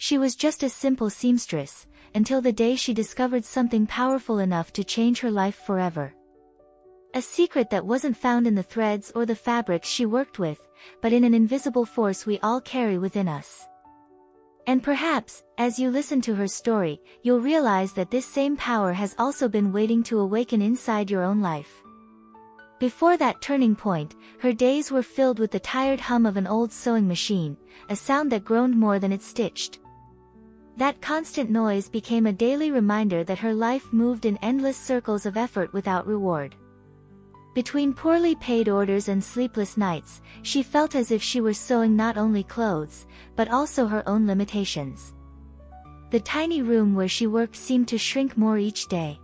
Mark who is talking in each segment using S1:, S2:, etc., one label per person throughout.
S1: She was just a simple seamstress, until the day she discovered something powerful enough to change her life forever. A secret that wasn't found in the threads or the fabrics she worked with, but in an invisible force we all carry within us. And perhaps, as you listen to her story, you'll realize that this same power has also been waiting to awaken inside your own life. Before that turning point, her days were filled with the tired hum of an old sewing machine, a sound that groaned more than it stitched. That constant noise became a daily reminder that her life moved in endless circles of effort without reward. Between poorly paid orders and sleepless nights, she felt as if she were sewing not only clothes, but also her own limitations. The tiny room where she worked seemed to shrink more each day.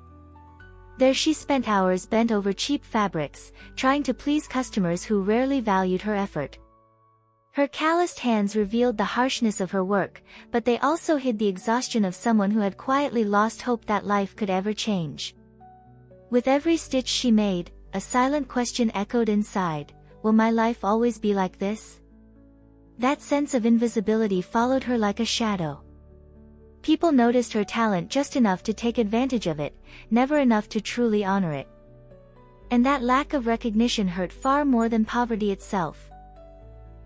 S1: There she spent hours bent over cheap fabrics, trying to please customers who rarely valued her effort. Her calloused hands revealed the harshness of her work, but they also hid the exhaustion of someone who had quietly lost hope that life could ever change. With every stitch she made, a silent question echoed inside: will my life always be like this? That sense of invisibility followed her like a shadow. People noticed her talent just enough to take advantage of it, never enough to truly honor it. And that lack of recognition hurt far more than poverty itself.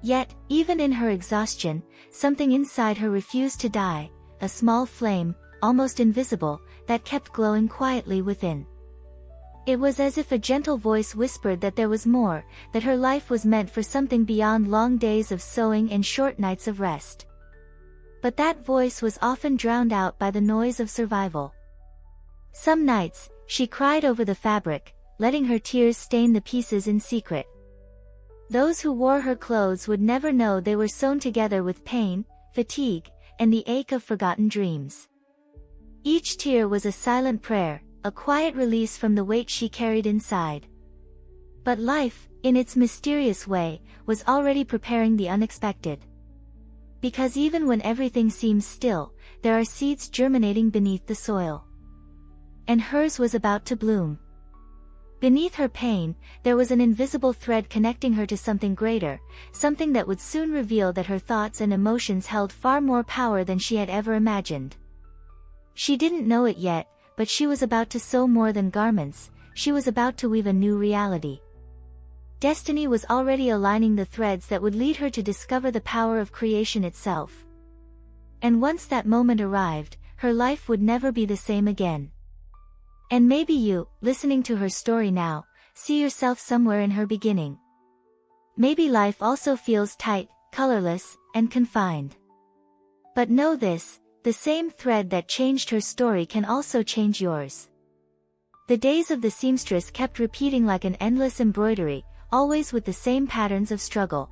S1: Yet, even in her exhaustion, something inside her refused to die, a small flame, almost invisible, that kept glowing quietly within. It was as if a gentle voice whispered that there was more, that her life was meant for something beyond long days of sewing and short nights of rest. But that voice was often drowned out by the noise of survival. Some nights, she cried over the fabric, letting her tears stain the pieces in secret. Those who wore her clothes would never know they were sewn together with pain, fatigue, and the ache of forgotten dreams. Each tear was a silent prayer, a quiet release from the weight she carried inside. But life, in its mysterious way, was already preparing the unexpected. Because even when everything seems still, there are seeds germinating beneath the soil. And hers was about to bloom. Beneath her pain, there was an invisible thread connecting her to something greater, something that would soon reveal that her thoughts and emotions held far more power than she had ever imagined. She didn't know it yet, but she was about to sew more than garments, she was about to weave a new reality. Destiny was already aligning the threads that would lead her to discover the power of creation itself. And once that moment arrived, her life would never be the same again. And maybe you, listening to her story now, see yourself somewhere in her beginning. Maybe life also feels tight, colorless, and confined. But know this: the same thread that changed her story can also change yours. The days of the seamstress kept repeating like an endless embroidery, always with the same patterns of struggle.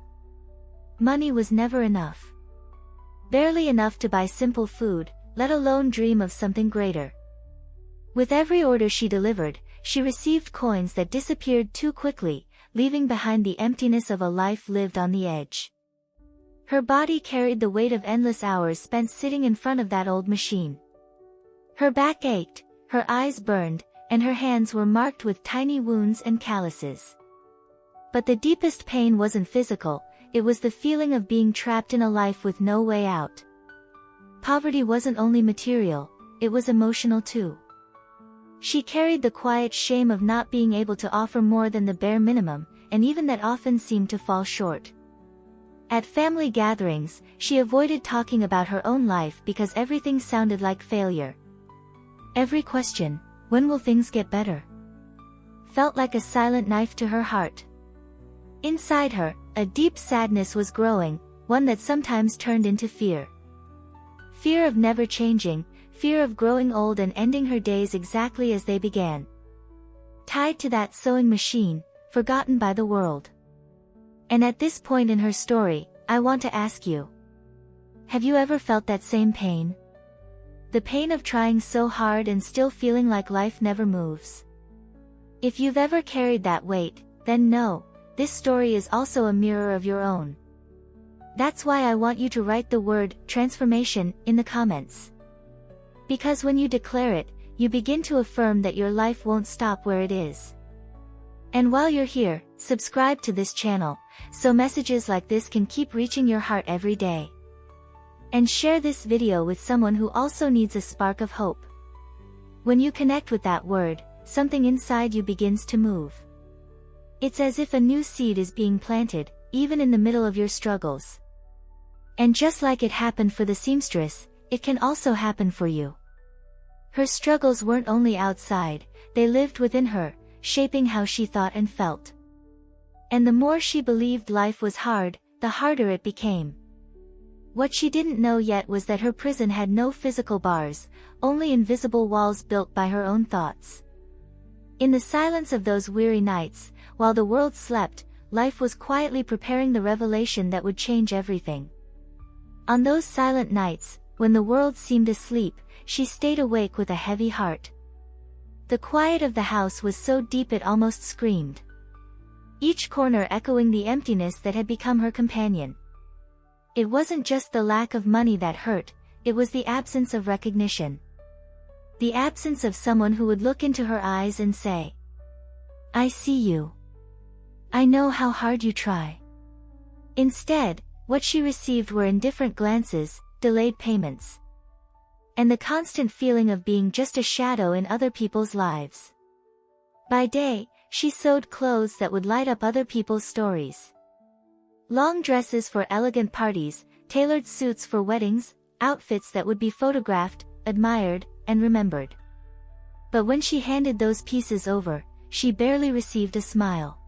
S1: Money was never enough. Barely enough to buy simple food, let alone dream of something greater. With every order she delivered, she received coins that disappeared too quickly, leaving behind the emptiness of a life lived on the edge. Her body carried the weight of endless hours spent sitting in front of that old machine. Her back ached, her eyes burned, and her hands were marked with tiny wounds and calluses. But the deepest pain wasn't physical, it was the feeling of being trapped in a life with no way out. Poverty wasn't only material, it was emotional too. She carried the quiet shame of not being able to offer more than the bare minimum, and even that often seemed to fall short. At family gatherings, she avoided talking about her own life because everything sounded like failure. Every question, "When will things get better?" felt like a silent knife to her heart. Inside her, a deep sadness was growing, one that sometimes turned into fear. Fear of never changing, fear of growing old and ending her days exactly as they began. Tied to that sewing machine, forgotten by the world. And at this point in her story, I want to ask you: have you ever felt that same pain? The pain of trying so hard and still feeling like life never moves. If you've ever carried that weight, then know, this story is also a mirror of your own. That's why I want you to write the word transformation in the comments. Because when you declare it, you begin to affirm that your life won't stop where it is. And while you're here, subscribe to this channel, so messages like this can keep reaching your heart every day. And share this video with someone who also needs a spark of hope. When you connect with that word, something inside you begins to move. It's as if a new seed is being planted, even in the middle of your struggles. And just like it happened for the seamstress, it can also happen for you. Her struggles weren't only outside, they lived within her, shaping how she thought and felt. And the more she believed life was hard, the harder it became. What she didn't know yet was that her prison had no physical bars, only invisible walls built by her own thoughts. In the silence of those weary nights, while the world slept, life was quietly preparing the revelation that would change everything. On those silent nights, when the world seemed asleep, she stayed awake with a heavy heart. The quiet of the house was so deep it almost screamed. Each corner echoing the emptiness that had become her companion. It wasn't just the lack of money that hurt, it was the absence of recognition. The absence of someone who would look into her eyes and say, "I see you. I know how hard you try." Instead, what she received were indifferent glances, delayed payments, and the constant feeling of being just a shadow in other people's lives. By day, she sewed clothes that would light up other people's stories. Long dresses for elegant parties, tailored suits for weddings, outfits that would be photographed, admired, and remembered. But when she handed those pieces over, she barely received a smile.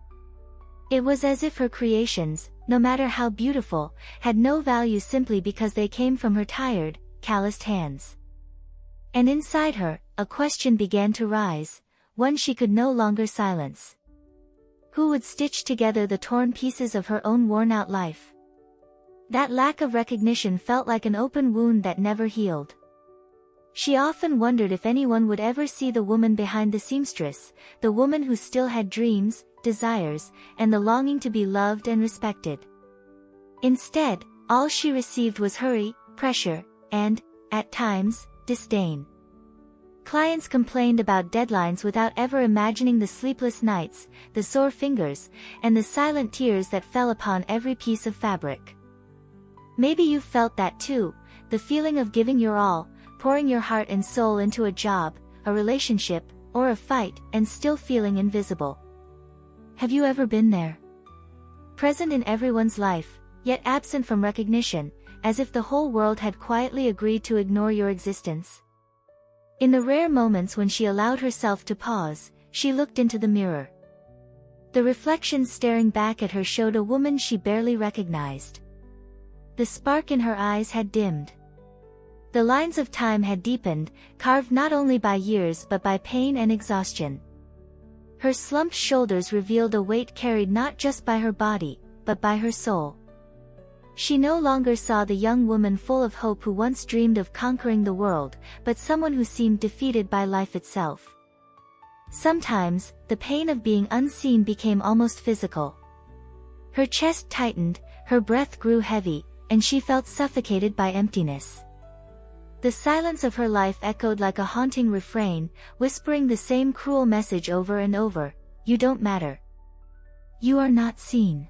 S1: It was as if her creations, no matter how beautiful, had no value simply because they came from her tired, calloused hands. And inside her, a question began to rise, one she could no longer silence. Who would stitch together the torn pieces of her own worn-out life? That lack of recognition felt like an open wound that never healed. She often wondered if anyone would ever see the woman behind the seamstress, the woman who still had dreams, desires, and the longing to be loved and respected. Instead, all she received was hurry, pressure, and, at times, disdain. Clients complained about deadlines without ever imagining the sleepless nights, the sore fingers, and the silent tears that fell upon every piece of fabric. Maybe you felt that too, the feeling of giving your all, pouring your heart and soul into a job, a relationship, or a fight, and still feeling invisible. Have you ever been there? Present in everyone's life, yet absent from recognition, as if the whole world had quietly agreed to ignore your existence. In the rare moments when she allowed herself to pause, she looked into the mirror. The reflection staring back at her showed a woman she barely recognized. The spark in her eyes had dimmed. The lines of time had deepened, carved not only by years but by pain and exhaustion. Her slumped shoulders revealed a weight carried not just by her body, but by her soul. She no longer saw the young woman full of hope who once dreamed of conquering the world, but someone who seemed defeated by life itself. Sometimes, the pain of being unseen became almost physical. Her chest tightened, her breath grew heavy, and she felt suffocated by emptiness. The silence of her life echoed like a haunting refrain, whispering the same cruel message over and over: "You don't matter. You are not seen."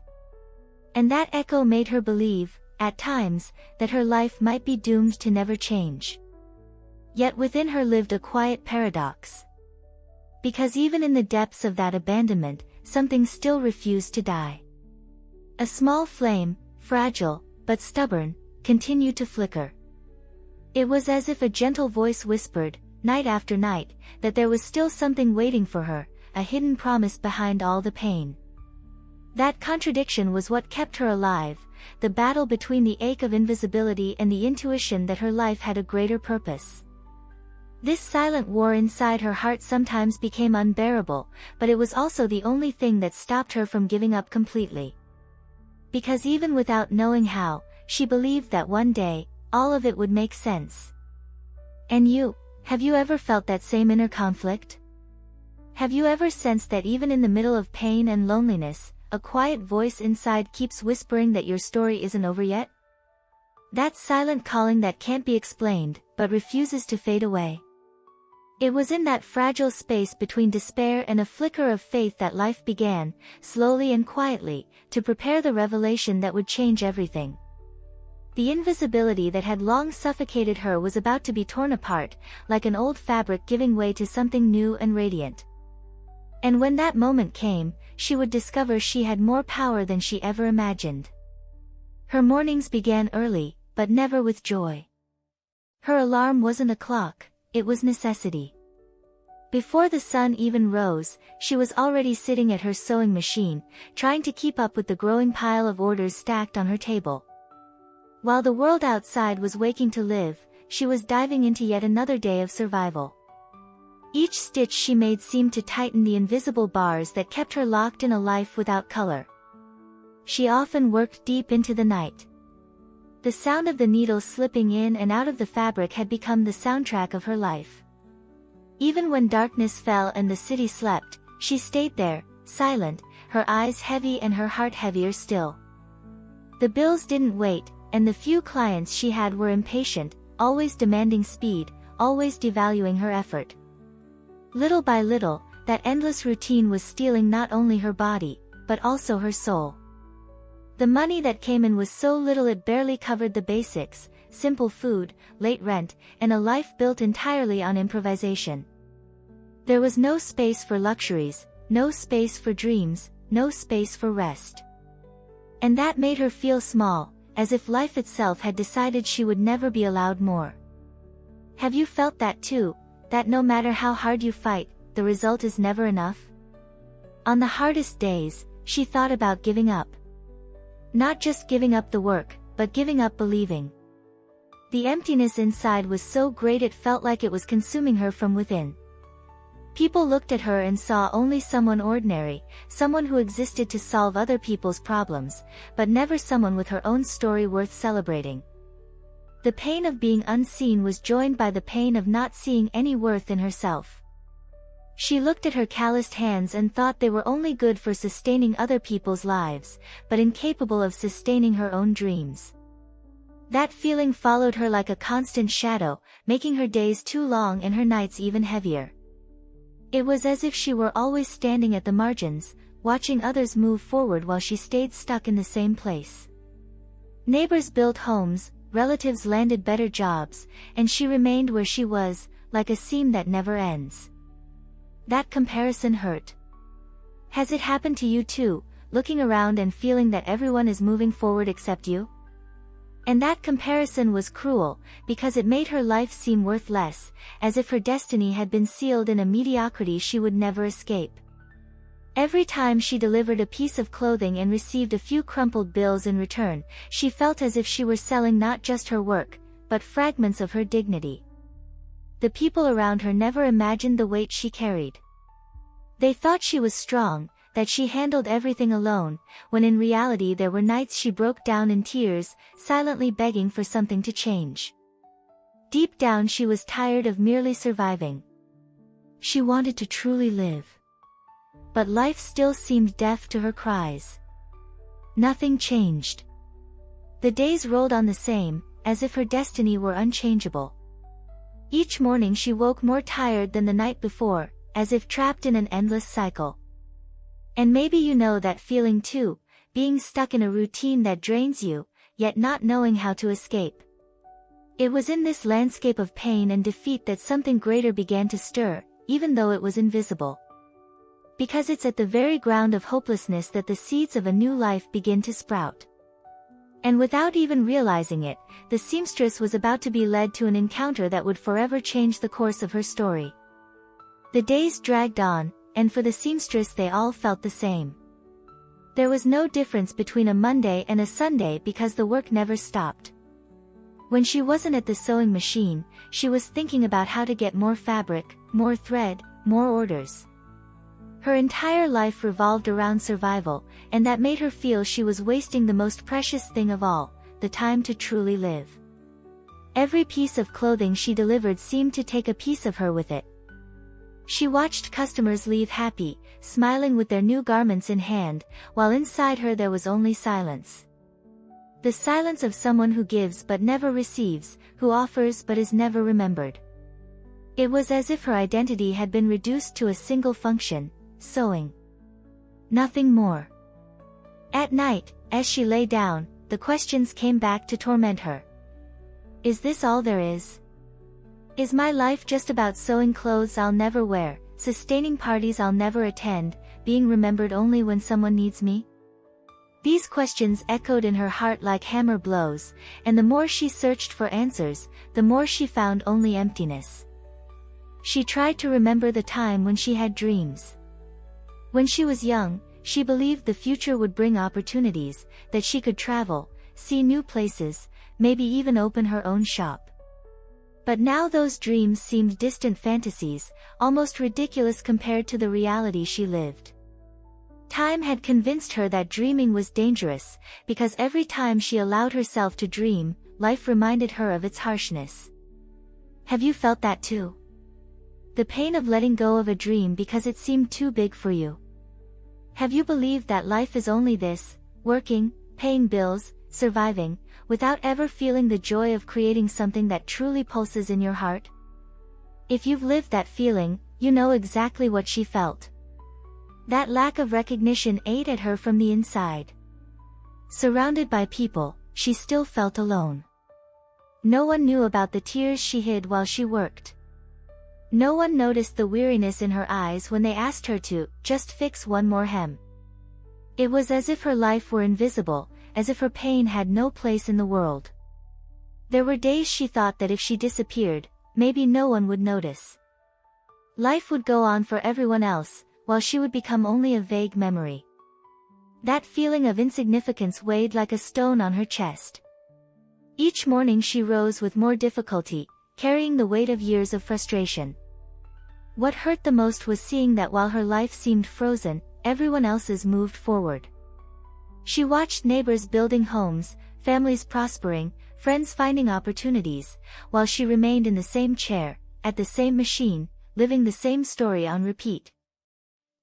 S1: And that echo made her believe, at times, that her life might be doomed to never change. Yet within her lived a quiet paradox. Because even in the depths of that abandonment, something still refused to die. A small flame, fragile, but stubborn, continued to flicker. It was as if a gentle voice whispered, night after night, that there was still something waiting for her, a hidden promise behind all the pain. That contradiction was what kept her alive, the battle between the ache of invisibility and the intuition that her life had a greater purpose. This silent war inside her heart sometimes became unbearable, but it was also the only thing that stopped her from giving up completely. Because even without knowing how, she believed that one day, all of it would make sense. And you, have you ever felt that same inner conflict? Have you ever sensed that even in the middle of pain and loneliness, a quiet voice inside keeps whispering that your story isn't over yet? That silent calling that can't be explained, but refuses to fade away. It was in that fragile space between despair and a flicker of faith that life began, slowly and quietly, to prepare the revelation that would change everything. The invisibility that had long suffocated her was about to be torn apart, like an old fabric giving way to something new and radiant. And when that moment came, she would discover she had more power than she ever imagined. Her mornings began early, but never with joy. Her alarm wasn't a clock, it was necessity. Before the sun even rose, she was already sitting at her sewing machine, trying to keep up with the growing pile of orders stacked on her table. While the world outside was waking to live, she was diving into yet another day of survival. Each stitch she made seemed to tighten the invisible bars that kept her locked in a life without color. She often worked deep into the night. The sound of the needle slipping in and out of the fabric had become the soundtrack of her life. Even when darkness fell and the city slept, she stayed there, silent, her eyes heavy and her heart heavier still. The bills didn't wait, and the few clients she had were impatient, always demanding speed, always devaluing her effort. Little by little, that endless routine was stealing not only her body, but also her soul. The money that came in was so little it barely covered the basics: simple food, late rent, and a life built entirely on improvisation. There was no space for luxuries, no space for dreams, no space for rest. And that made her feel small, as if life itself had decided she would never be allowed more. Have you felt that too, that no matter how hard you fight, the result is never enough? On the hardest days, she thought about giving up. Not just giving up the work, but giving up believing. The emptiness inside was so great it felt like it was consuming her from within. People looked at her and saw only someone ordinary, someone who existed to solve other people's problems, but never someone with her own story worth celebrating. The pain of being unseen was joined by the pain of not seeing any worth in herself. She looked at her calloused hands and thought they were only good for sustaining other people's lives, but incapable of sustaining her own dreams. That feeling followed her like a constant shadow, making her days too long and her nights even heavier. It was as if she were always standing at the margins, watching others move forward while she stayed stuck in the same place. Neighbors built homes, relatives landed better jobs, and she remained where she was, like a seam that never ends. That comparison hurt. Has it happened to you too, looking around and feeling that everyone is moving forward except you? And that comparison was cruel, because it made her life seem worth less, as if her destiny had been sealed in a mediocrity she would never escape. Every time she delivered a piece of clothing and received a few crumpled bills in return, she felt as if she were selling not just her work, but fragments of her dignity. The people around her never imagined the weight she carried. They thought she was strong, that she handled everything alone, when in reality there were nights she broke down in tears, silently begging for something to change. Deep down she was tired of merely surviving. She wanted to truly live. But life still seemed deaf to her cries. Nothing changed. The days rolled on the same, as if her destiny were unchangeable. Each morning she woke more tired than the night before, as if trapped in an endless cycle. And maybe you know that feeling too, being stuck in a routine that drains you, yet not knowing how to escape. It was in this landscape of pain and defeat that something greater began to stir, even though it was invisible. Because it's at the very ground of hopelessness that the seeds of a new life begin to sprout. And without even realizing it, the seamstress was about to be led to an encounter that would forever change the course of her story. The days dragged on, and for the seamstress they all felt the same. There was no difference between a Monday and a Sunday because the work never stopped. When she wasn't at the sewing machine, she was thinking about how to get more fabric, more thread, more orders. Her entire life revolved around survival, and that made her feel she was wasting the most precious thing of all, the time to truly live. Every piece of clothing she delivered seemed to take a piece of her with it. She watched customers leave happy, smiling with their new garments in hand, while inside her there was only silence. The silence of someone who gives but never receives, who offers but is never remembered. It was as if her identity had been reduced to a single function: sewing. Nothing more. At night, as she lay down, the questions came back to torment her. Is this all there is? Is my life just about sewing clothes I'll never wear, sustaining parties I'll never attend, being remembered only when someone needs me? These questions echoed in her heart like hammer blows, and the more she searched for answers, the more she found only emptiness. She tried to remember the time when she had dreams. When she was young, she believed the future would bring opportunities, that she could travel, see new places, maybe even open her own shop. But now those dreams seemed distant fantasies, almost ridiculous compared to the reality she lived. Time had convinced her that dreaming was dangerous, because every time she allowed herself to dream, life reminded her of its harshness. Have you felt that too? The pain of letting go of a dream because it seemed too big for you. Have you believed that life is only this, working, paying bills, surviving, without ever feeling the joy of creating something that truly pulses in your heart? If you've lived that feeling, you know exactly what she felt. That lack of recognition ate at her from the inside. Surrounded by people, she still felt alone. No one knew about the tears she hid while she worked. No one noticed the weariness in her eyes when they asked her to just fix one more hem. It was as if her life were invisible, as if her pain had no place in the world. There were days she thought that if she disappeared, maybe no one would notice. Life would go on for everyone else, while she would become only a vague memory. That feeling of insignificance weighed like a stone on her chest. Each morning she rose with more difficulty, carrying the weight of years of frustration. What hurt the most was seeing that while her life seemed frozen, everyone else's moved forward. She watched neighbors building homes, families prospering, friends finding opportunities, while she remained in the same chair, at the same machine, living the same story on repeat.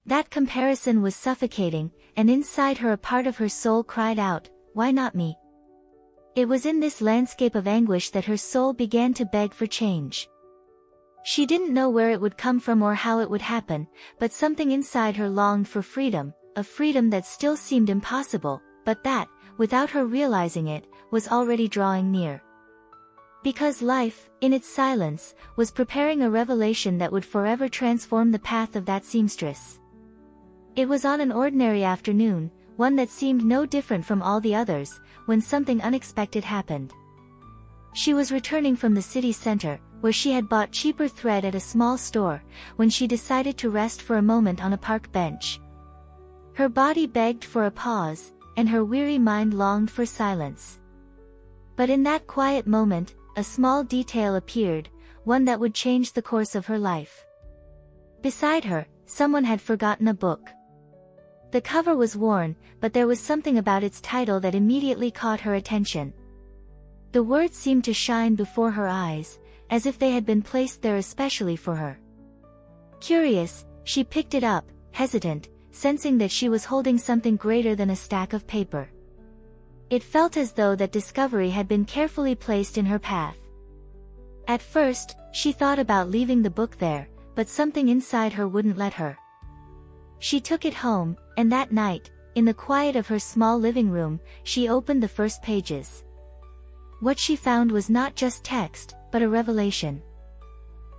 S1: That comparison was suffocating, and inside her a part of her soul cried out, "Why not me?" It was in this landscape of anguish that her soul began to beg for change. She didn't know where it would come from or how it would happen, but something inside her longed for freedom, a freedom that still seemed impossible, but that, without her realizing it, was already drawing near. Because life, in its silence, was preparing a revelation that would forever transform the path of that seamstress. It was on an ordinary afternoon, one that seemed no different from all the others, when something unexpected happened. She was returning from the city center, where she had bought cheaper thread at a small store, when she decided to rest for a moment on a park bench. Her body begged for a pause, and her weary mind longed for silence. But in that quiet moment, a small detail appeared, one that would change the course of her life. Beside her, someone had forgotten a book. The cover was worn, but there was something about its title that immediately caught her attention. The words seemed to shine before her eyes, as if they had been placed there especially for her. Curious, she picked it up, hesitant, sensing that she was holding something greater than a stack of paper. It felt as though that discovery had been carefully placed in her path. At first, she thought about leaving the book there, but something inside her wouldn't let her. She took it home, and that night, in the quiet of her small living room, she opened the first pages. What she found was not just text, but a revelation.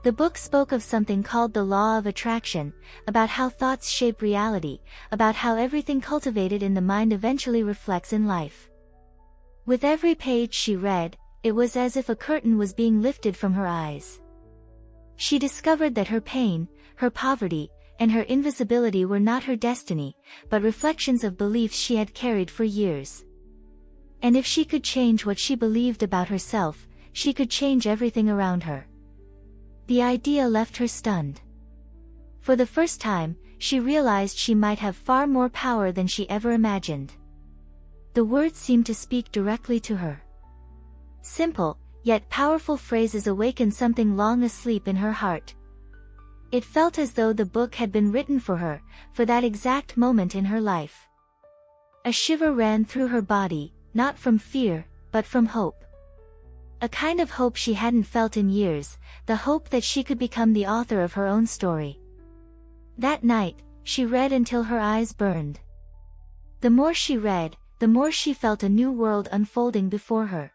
S1: The book spoke of something called the law of attraction, about how thoughts shape reality, about how everything cultivated in the mind eventually reflects in life. With every page she read, it was as if a curtain was being lifted from her eyes. She discovered that her pain, her poverty, and her invisibility were not her destiny, but reflections of beliefs she had carried for years. And if she could change what she believed about herself, she could change everything around her. The idea left her stunned. For the first time, she realized she might have far more power than she ever imagined. The words seemed to speak directly to her. Simple, yet powerful phrases awakened something long asleep in her heart. It felt as though the book had been written for her, for that exact moment in her life. A shiver ran through her body, not from fear, but from hope. A kind of hope she hadn't felt in years, the hope that she could become the author of her own story. That night, she read until her eyes burned. The more she read, the more she felt a new world unfolding before her.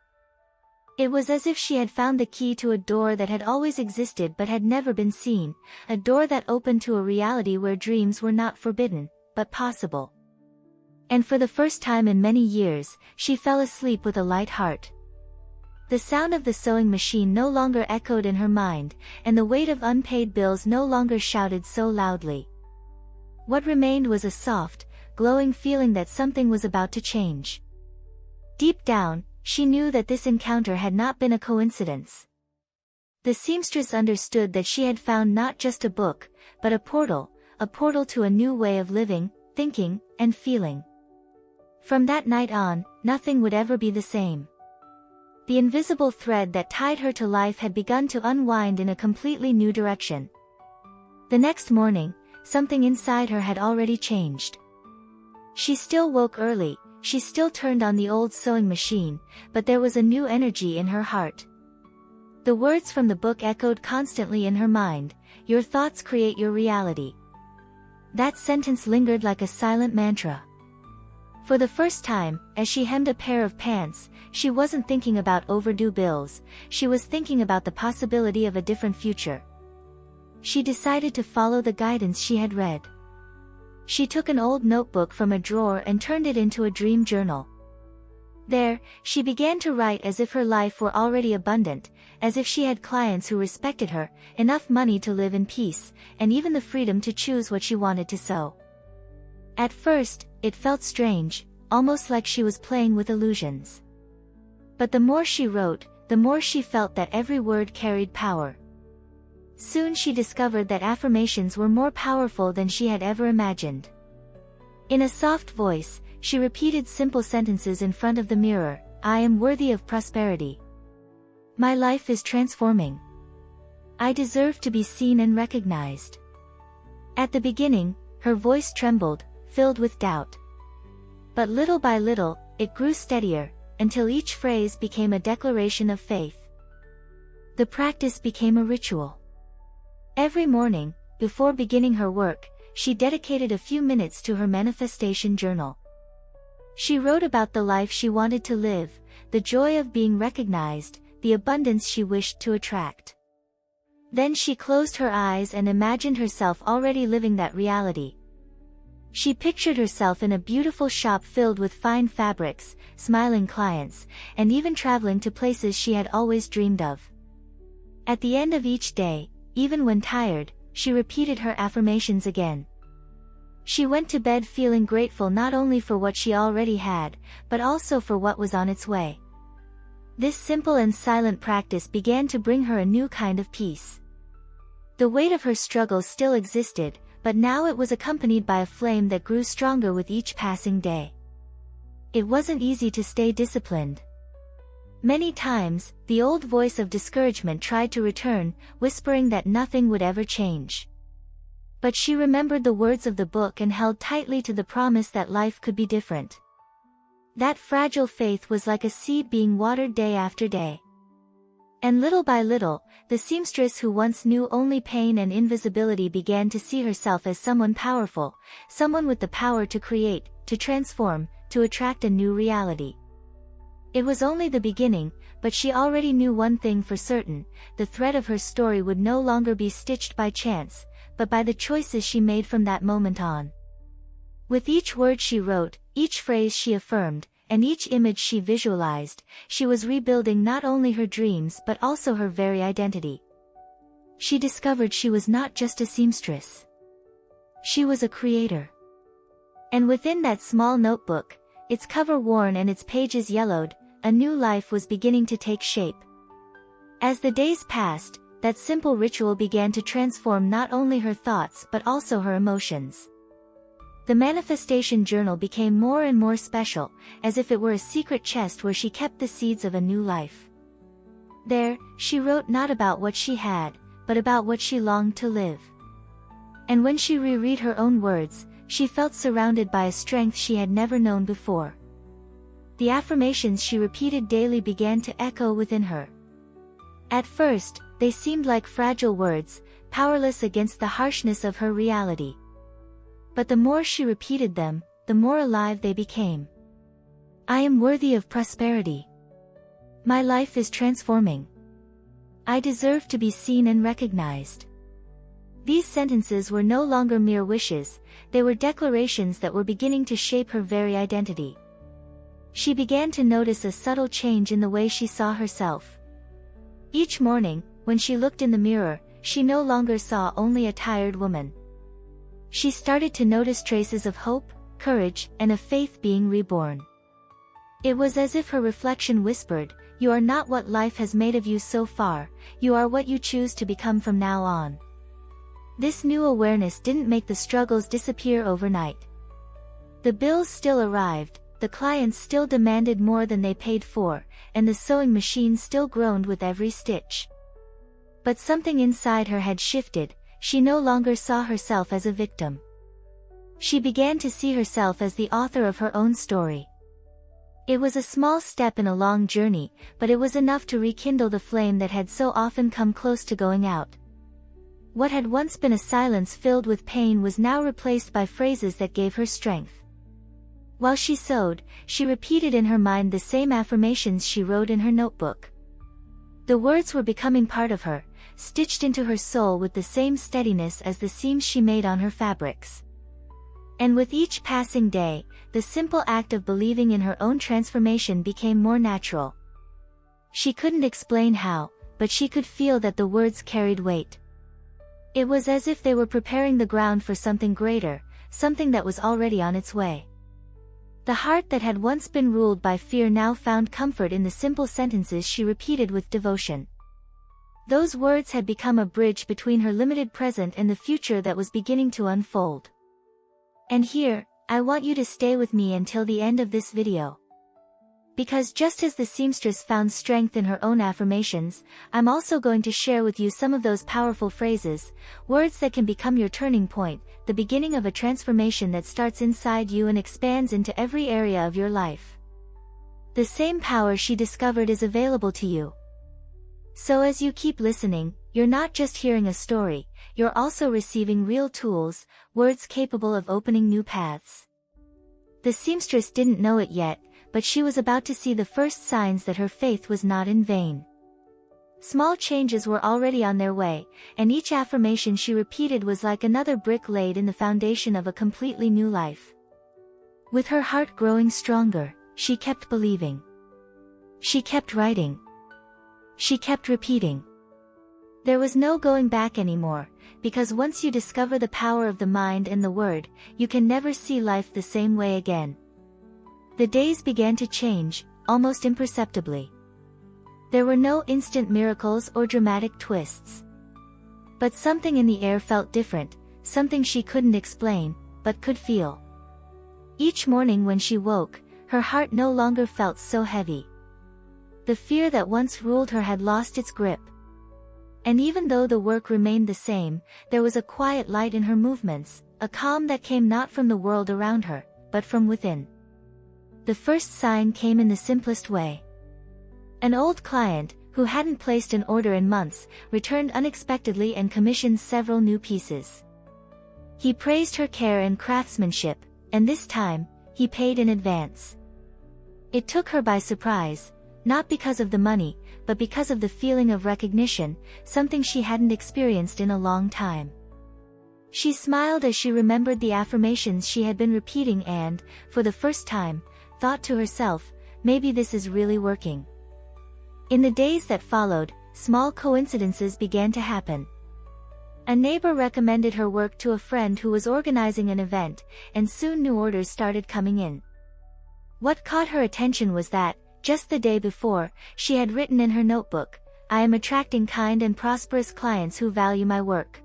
S1: It was as if she had found the key to a door that had always existed but had never been seen, a door that opened to a reality where dreams were not forbidden, but possible. And for the first time in many years, she fell asleep with a light heart. The sound of the sewing machine no longer echoed in her mind, and the weight of unpaid bills no longer shouted so loudly. What remained was a soft, glowing feeling that something was about to change. Deep down, she knew that this encounter had not been a coincidence. The seamstress understood that she had found not just a book, but a portal to a new way of living, thinking, and feeling. From that night on, nothing would ever be the same. The invisible thread that tied her to life had begun to unwind in a completely new direction. The next morning, something inside her had already changed. She still woke early, she still turned on the old sewing machine, but there was a new energy in her heart. The words from the book echoed constantly in her mind, "Your thoughts create your reality." That sentence lingered like a silent mantra. For the first time, as she hemmed a pair of pants, she wasn't thinking about overdue bills, she was thinking about the possibility of a different future. She decided to follow the guidance she had read. She took an old notebook from a drawer and turned it into a dream journal. There, she began to write as if her life were already abundant, as if she had clients who respected her, enough money to live in peace, and even the freedom to choose what she wanted to sew. At first, it felt strange, almost like she was playing with illusions. But the more she wrote, the more she felt that every word carried power. Soon she discovered that affirmations were more powerful than she had ever imagined. In a soft voice, she repeated simple sentences in front of the mirror. "I am worthy of prosperity. My life is transforming. I deserve to be seen and recognized." At the beginning, her voice trembled, filled with doubt. But little by little, it grew steadier, until each phrase became a declaration of faith. The practice became a ritual. Every morning, before beginning her work, she dedicated a few minutes to her manifestation journal. She wrote about the life she wanted to live, the joy of being recognized, the abundance she wished to attract. Then she closed her eyes and imagined herself already living that reality. She pictured herself in a beautiful shop filled with fine fabrics, smiling clients, and even traveling to places she had always dreamed of. At the end of each day, even when tired, she repeated her affirmations again. She went to bed feeling grateful not only for what she already had, but also for what was on its way. This simple and silent practice began to bring her a new kind of peace. The weight of her struggles still existed, but now it was accompanied by a flame that grew stronger with each passing day. It wasn't easy to stay disciplined. Many times, the old voice of discouragement tried to return, whispering that nothing would ever change. But she remembered the words of the book and held tightly to the promise that life could be different. That fragile faith was like a seed being watered day after day. And little by little, the seamstress who once knew only pain and invisibility began to see herself as someone powerful, someone with the power to create, to transform, to attract a new reality. It was only the beginning, but she already knew one thing for certain: the thread of her story would no longer be stitched by chance, but by the choices she made from that moment on. With each word she wrote, each phrase she affirmed, and each image she visualized, she was rebuilding not only her dreams but also her very identity. She discovered she was not just a seamstress. She was a creator. And within that small notebook, its cover worn and its pages yellowed, a new life was beginning to take shape. As the days passed, that simple ritual began to transform not only her thoughts but also her emotions. The manifestation journal became more and more special, as if it were a secret chest where she kept the seeds of a new life. There, she wrote not about what she had, but about what she longed to live. And when she reread her own words, she felt surrounded by a strength she had never known before. The affirmations she repeated daily began to echo within her. At first, they seemed like fragile words, powerless against the harshness of her reality. But the more she repeated them, the more alive they became. I am worthy of prosperity. My life is transforming. I deserve to be seen and recognized. These sentences were no longer mere wishes, they were declarations that were beginning to shape her very identity. She began to notice a subtle change in the way she saw herself. Each morning, when she looked in the mirror, she no longer saw only a tired woman. She started to notice traces of hope, courage, and of faith being reborn. It was as if her reflection whispered, "You are not what life has made of you so far, you are what you choose to become from now on." This new awareness didn't make the struggles disappear overnight. The bills still arrived, the clients still demanded more than they paid for, and the sewing machine still groaned with every stitch. But something inside her had shifted. She no longer saw herself as a victim. She began to see herself as the author of her own story. It was a small step in a long journey, but it was enough to rekindle the flame that had so often come close to going out. What had once been a silence filled with pain was now replaced by phrases that gave her strength. While she sewed, she repeated in her mind the same affirmations she wrote in her notebook. The words were becoming part of her, stitched into her soul with the same steadiness as the seams she made on her fabrics. And with each passing day, the simple act of believing in her own transformation became more natural. She couldn't explain how, but she could feel that the words carried weight. It was as if they were preparing the ground for something greater, something that was already on its way. The heart that had once been ruled by fear now found comfort in the simple sentences she repeated with devotion. Those words had become a bridge between her limited present and the future that was beginning to unfold. And here, I want you to stay with me until the end of this video. Because just as the seamstress found strength in her own affirmations, I'm also going to share with you some of those powerful phrases, words that can become your turning point, the beginning of a transformation that starts inside you and expands into every area of your life. The same power she discovered is available to you. So as you keep listening, you're not just hearing a story, you're also receiving real tools, words capable of opening new paths. The seamstress didn't know it yet, but she was about to see the first signs that her faith was not in vain. Small changes were already on their way, and each affirmation she repeated was like another brick laid in the foundation of a completely new life. With her heart growing stronger, she kept believing. She kept writing. She kept repeating. There was no going back anymore, because once you discover the power of the mind and the word, you can never see life the same way again. The days began to change, almost imperceptibly. There were no instant miracles or dramatic twists. But something in the air felt different, something she couldn't explain, but could feel. Each morning when she woke, her heart no longer felt so heavy. The fear that once ruled her had lost its grip. And even though the work remained the same, there was a quiet light in her movements, a calm that came not from the world around her, but from within. The first sign came in the simplest way. An old client, who hadn't placed an order in months, returned unexpectedly and commissioned several new pieces. He praised her care and craftsmanship, and this time, he paid in advance. It took her by surprise, not because of the money, but because of the feeling of recognition, something she hadn't experienced in a long time. She smiled as she remembered the affirmations she had been repeating and, for the first time, thought to herself, maybe this is really working. In the days that followed, small coincidences began to happen. A neighbor recommended her work to a friend who was organizing an event, and soon new orders started coming in. What caught her attention was that, just the day before, she had written in her notebook, "I am attracting kind and prosperous clients who value my work."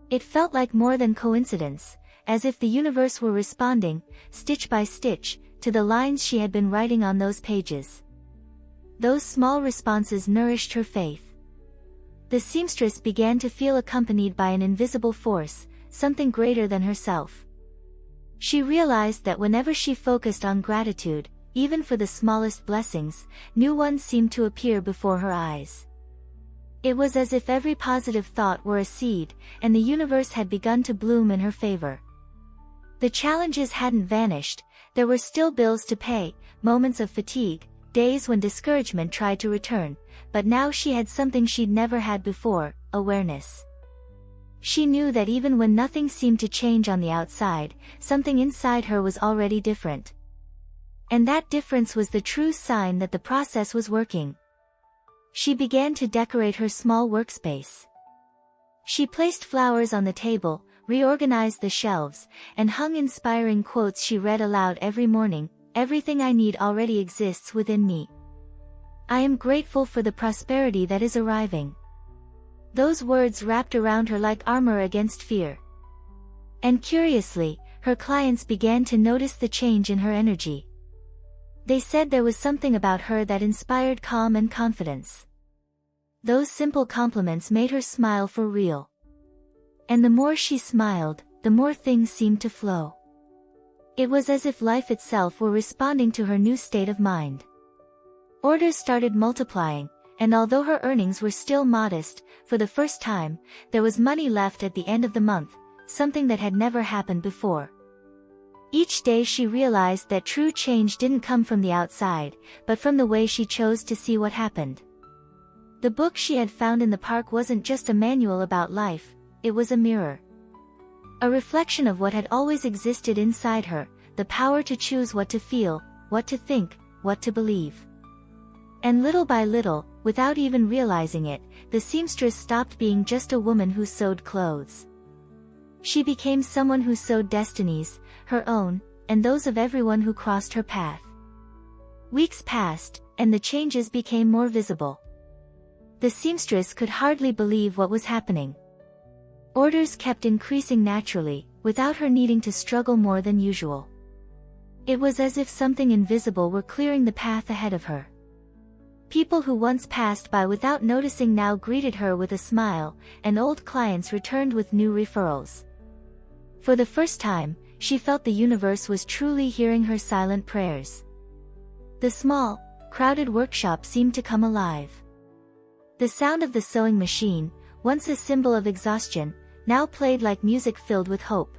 S1: It felt like more than coincidence, as if the universe were responding, stitch by stitch, to the lines she had been writing on those pages. Those small responses nourished her faith. The seamstress began to feel accompanied by an invisible force, something greater than herself. She realized that whenever she focused on gratitude, even for the smallest blessings, new ones seemed to appear before her eyes. It was as if every positive thought were a seed, and the universe had begun to bloom in her favor. The challenges hadn't vanished, there were still bills to pay, moments of fatigue, days when discouragement tried to return, but now she had something she'd never had before, awareness. She knew that even when nothing seemed to change on the outside, something inside her was already different. And that difference was the true sign that the process was working. She began to decorate her small workspace. She placed flowers on the table, reorganized the shelves, and hung inspiring quotes she read aloud every morning. "Everything I need already exists within me. I am grateful for the prosperity that is arriving." Those words wrapped around her like armor against fear. And curiously, her clients began to notice the change in her energy. They said there was something about her that inspired calm and confidence. Those simple compliments made her smile for real. And the more she smiled, the more things seemed to flow. It was as if life itself were responding to her new state of mind. Orders started multiplying, and although her earnings were still modest, for the first time, there was money left at the end of the month, something that had never happened before. Each day she realized that true change didn't come from the outside, but from the way she chose to see what happened. The book she had found in the park wasn't just a manual about life, it was a mirror. A reflection of what had always existed inside her, the power to choose what to feel, what to think, what to believe. And little by little, without even realizing it, the seamstress stopped being just a woman who sewed clothes. She became someone who sewed destinies, her own, and those of everyone who crossed her path. Weeks passed, and the changes became more visible. The seamstress could hardly believe what was happening. Orders kept increasing naturally, without her needing to struggle more than usual. It was as if something invisible were clearing the path ahead of her. People who once passed by without noticing now greeted her with a smile, and old clients returned with new referrals. For the first time, she felt the universe was truly hearing her silent prayers. The small, crowded workshop seemed to come alive. The sound of the sewing machine, once a symbol of exhaustion, now played like music filled with hope.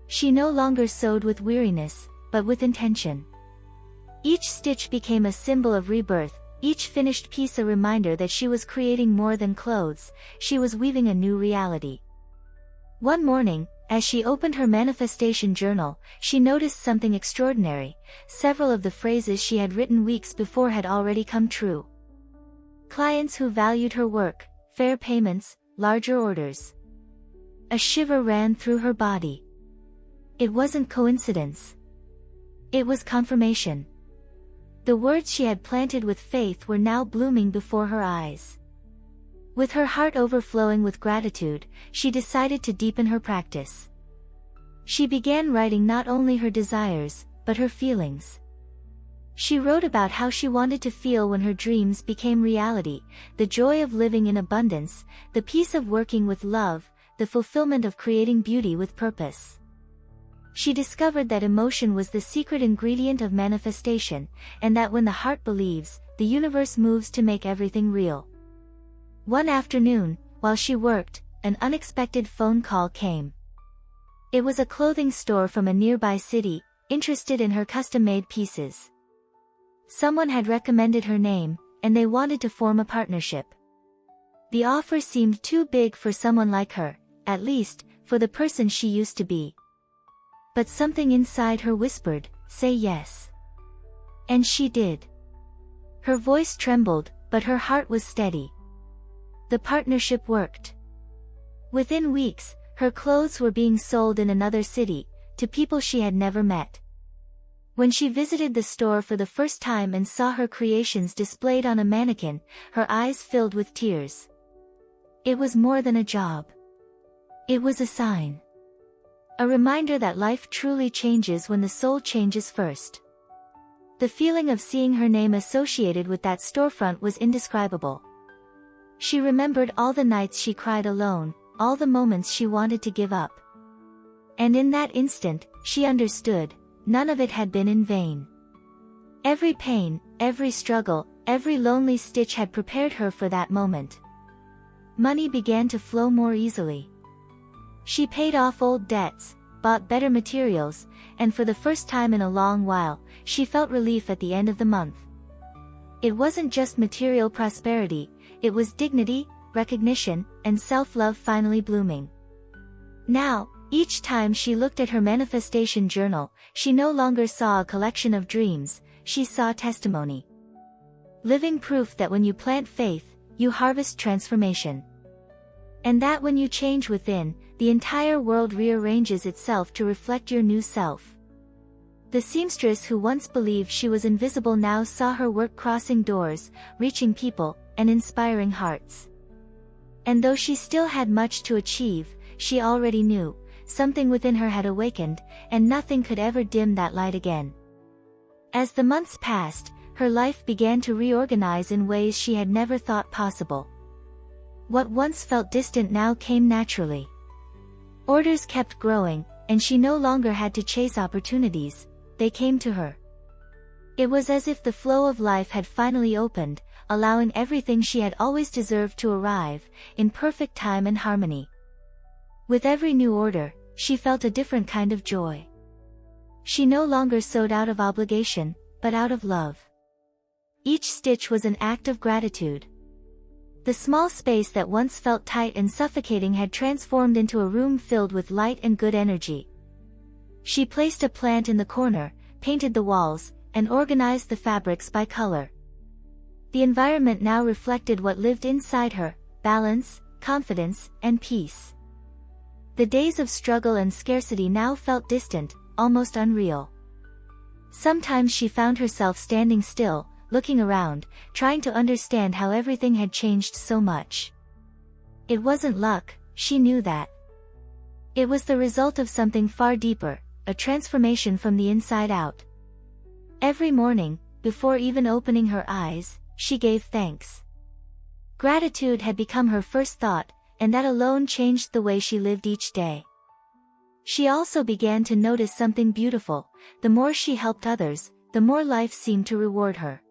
S1: She no longer sewed with weariness, but with intention. Each stitch became a symbol of rebirth, each finished piece a reminder that she was creating more than clothes, she was weaving a new reality. One morning, as she opened her manifestation journal, she noticed something extraordinary. Several of the phrases she had written weeks before had already come true. Clients who valued her work, fair payments, larger orders. A shiver ran through her body. It wasn't coincidence. It was confirmation. The words she had planted with faith were now blooming before her eyes. With her heart overflowing with gratitude, she decided to deepen her practice. She began writing not only her desires, but her feelings. She wrote about how she wanted to feel when her dreams became reality, the joy of living in abundance, the peace of working with love, the fulfillment of creating beauty with purpose. She discovered that emotion was the secret ingredient of manifestation, and that when the heart believes, the universe moves to make everything real. One afternoon, while she worked, an unexpected phone call came. It was a clothing store from a nearby city, interested in her custom-made pieces. Someone had recommended her name, and they wanted to form a partnership. The offer seemed too big for someone like her, at least, for the person she used to be. But something inside her whispered, "Say yes." And she did. Her voice trembled, but her heart was steady. The partnership worked. Within weeks, her clothes were being sold in another city, to people she had never met. When she visited the store for the first time and saw her creations displayed on a mannequin, her eyes filled with tears. It was more than a job. It was a sign. A reminder that life truly changes when the soul changes first. The feeling of seeing her name associated with that storefront was indescribable. She remembered all the nights she cried alone, all the moments she wanted to give up. And in that instant, she understood, none of it had been in vain. Every pain, every struggle, every lonely stitch had prepared her for that moment. Money began to flow more easily. She paid off old debts, bought better materials, and for the first time in a long while, she felt relief at the end of the month. It wasn't just material prosperity, it was dignity, recognition, and self-love finally blooming. Now, each time she looked at her manifestation journal, she no longer saw a collection of dreams, she saw testimony. Living proof that when you plant faith, you harvest transformation. And that when you change within, the entire world rearranges itself to reflect your new self. The seamstress who once believed she was invisible now saw her work crossing doors, reaching people, and inspiring hearts. And though she still had much to achieve, she already knew, something within her had awakened, and nothing could ever dim that light again. As the months passed, her life began to reorganize in ways she had never thought possible. What once felt distant now came naturally. Orders kept growing, and she no longer had to chase opportunities, they came to her. It was as if the flow of life had finally opened, allowing everything she had always deserved to arrive, in perfect time and harmony. With every new order, she felt a different kind of joy. She no longer sewed out of obligation, but out of love. Each stitch was an act of gratitude. The small space that once felt tight and suffocating had transformed into a room filled with light and good energy. She placed a plant in the corner, painted the walls, and organized the fabrics by color. The environment now reflected what lived inside her: balance, confidence, and peace. The days of struggle and scarcity now felt distant, almost unreal. Sometimes she found herself standing still, looking around, trying to understand how everything had changed so much. It wasn't luck, she knew that. It was the result of something far deeper, a transformation from the inside out. Every morning, before even opening her eyes, she gave thanks. Gratitude had become her first thought, and that alone changed the way she lived each day. She also began to notice something beautiful: the more she helped others, the more life seemed to reward her.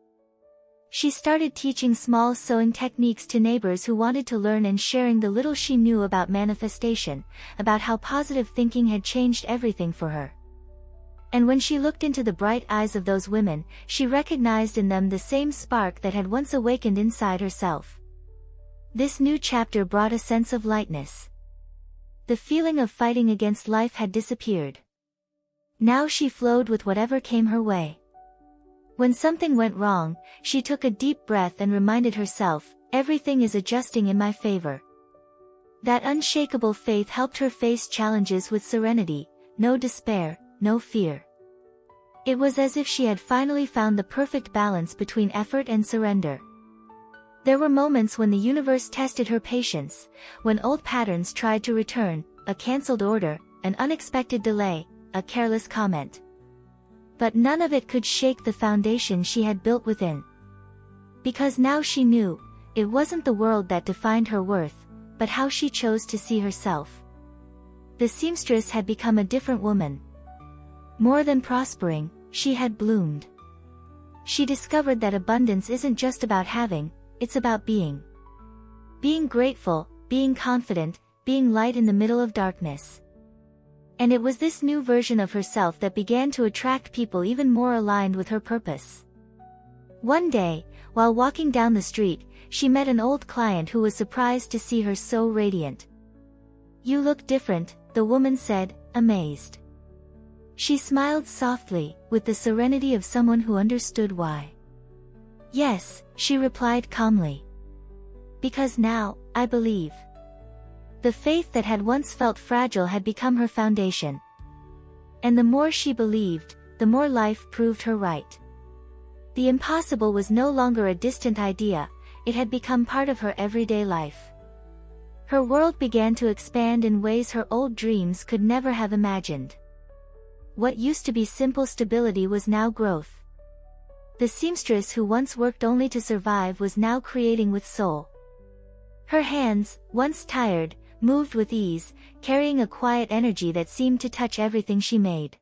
S1: She started teaching small sewing techniques to neighbors who wanted to learn and sharing the little she knew about manifestation, about how positive thinking had changed everything for her. And when she looked into the bright eyes of those women, she recognized in them the same spark that had once awakened inside herself. This new chapter brought a sense of lightness. The feeling of fighting against life had disappeared. Now she flowed with whatever came her way. When something went wrong, she took a deep breath and reminded herself, everything is adjusting in my favor. That unshakable faith helped her face challenges with serenity, no despair, no fear. It was as if she had finally found the perfect balance between effort and surrender. There were moments when the universe tested her patience, when old patterns tried to return, a cancelled order, an unexpected delay, a careless comment. But none of it could shake the foundation she had built within. Because now she knew, it wasn't the world that defined her worth, but how she chose to see herself. The seamstress had become a different woman. More than prospering, she had bloomed. She discovered that abundance isn't just about having, it's about being. Being grateful, being confident, being light in the middle of darkness. And it was this new version of herself that began to attract people even more aligned with her purpose. One day, while walking down the street, she met an old client who was surprised to see her so radiant. "You look different," the woman said, amazed. She smiled softly, with the serenity of someone who understood why. "Yes," she replied calmly. "Because now, I believe." The faith that had once felt fragile had become her foundation. And the more she believed, the more life proved her right. The impossible was no longer a distant idea, it had become part of her everyday life. Her world began to expand in ways her old dreams could never have imagined. What used to be simple stability was now growth. The seamstress who once worked only to survive was now creating with soul. Her hands, once tired, moved with ease, carrying a quiet energy that seemed to touch everything she made.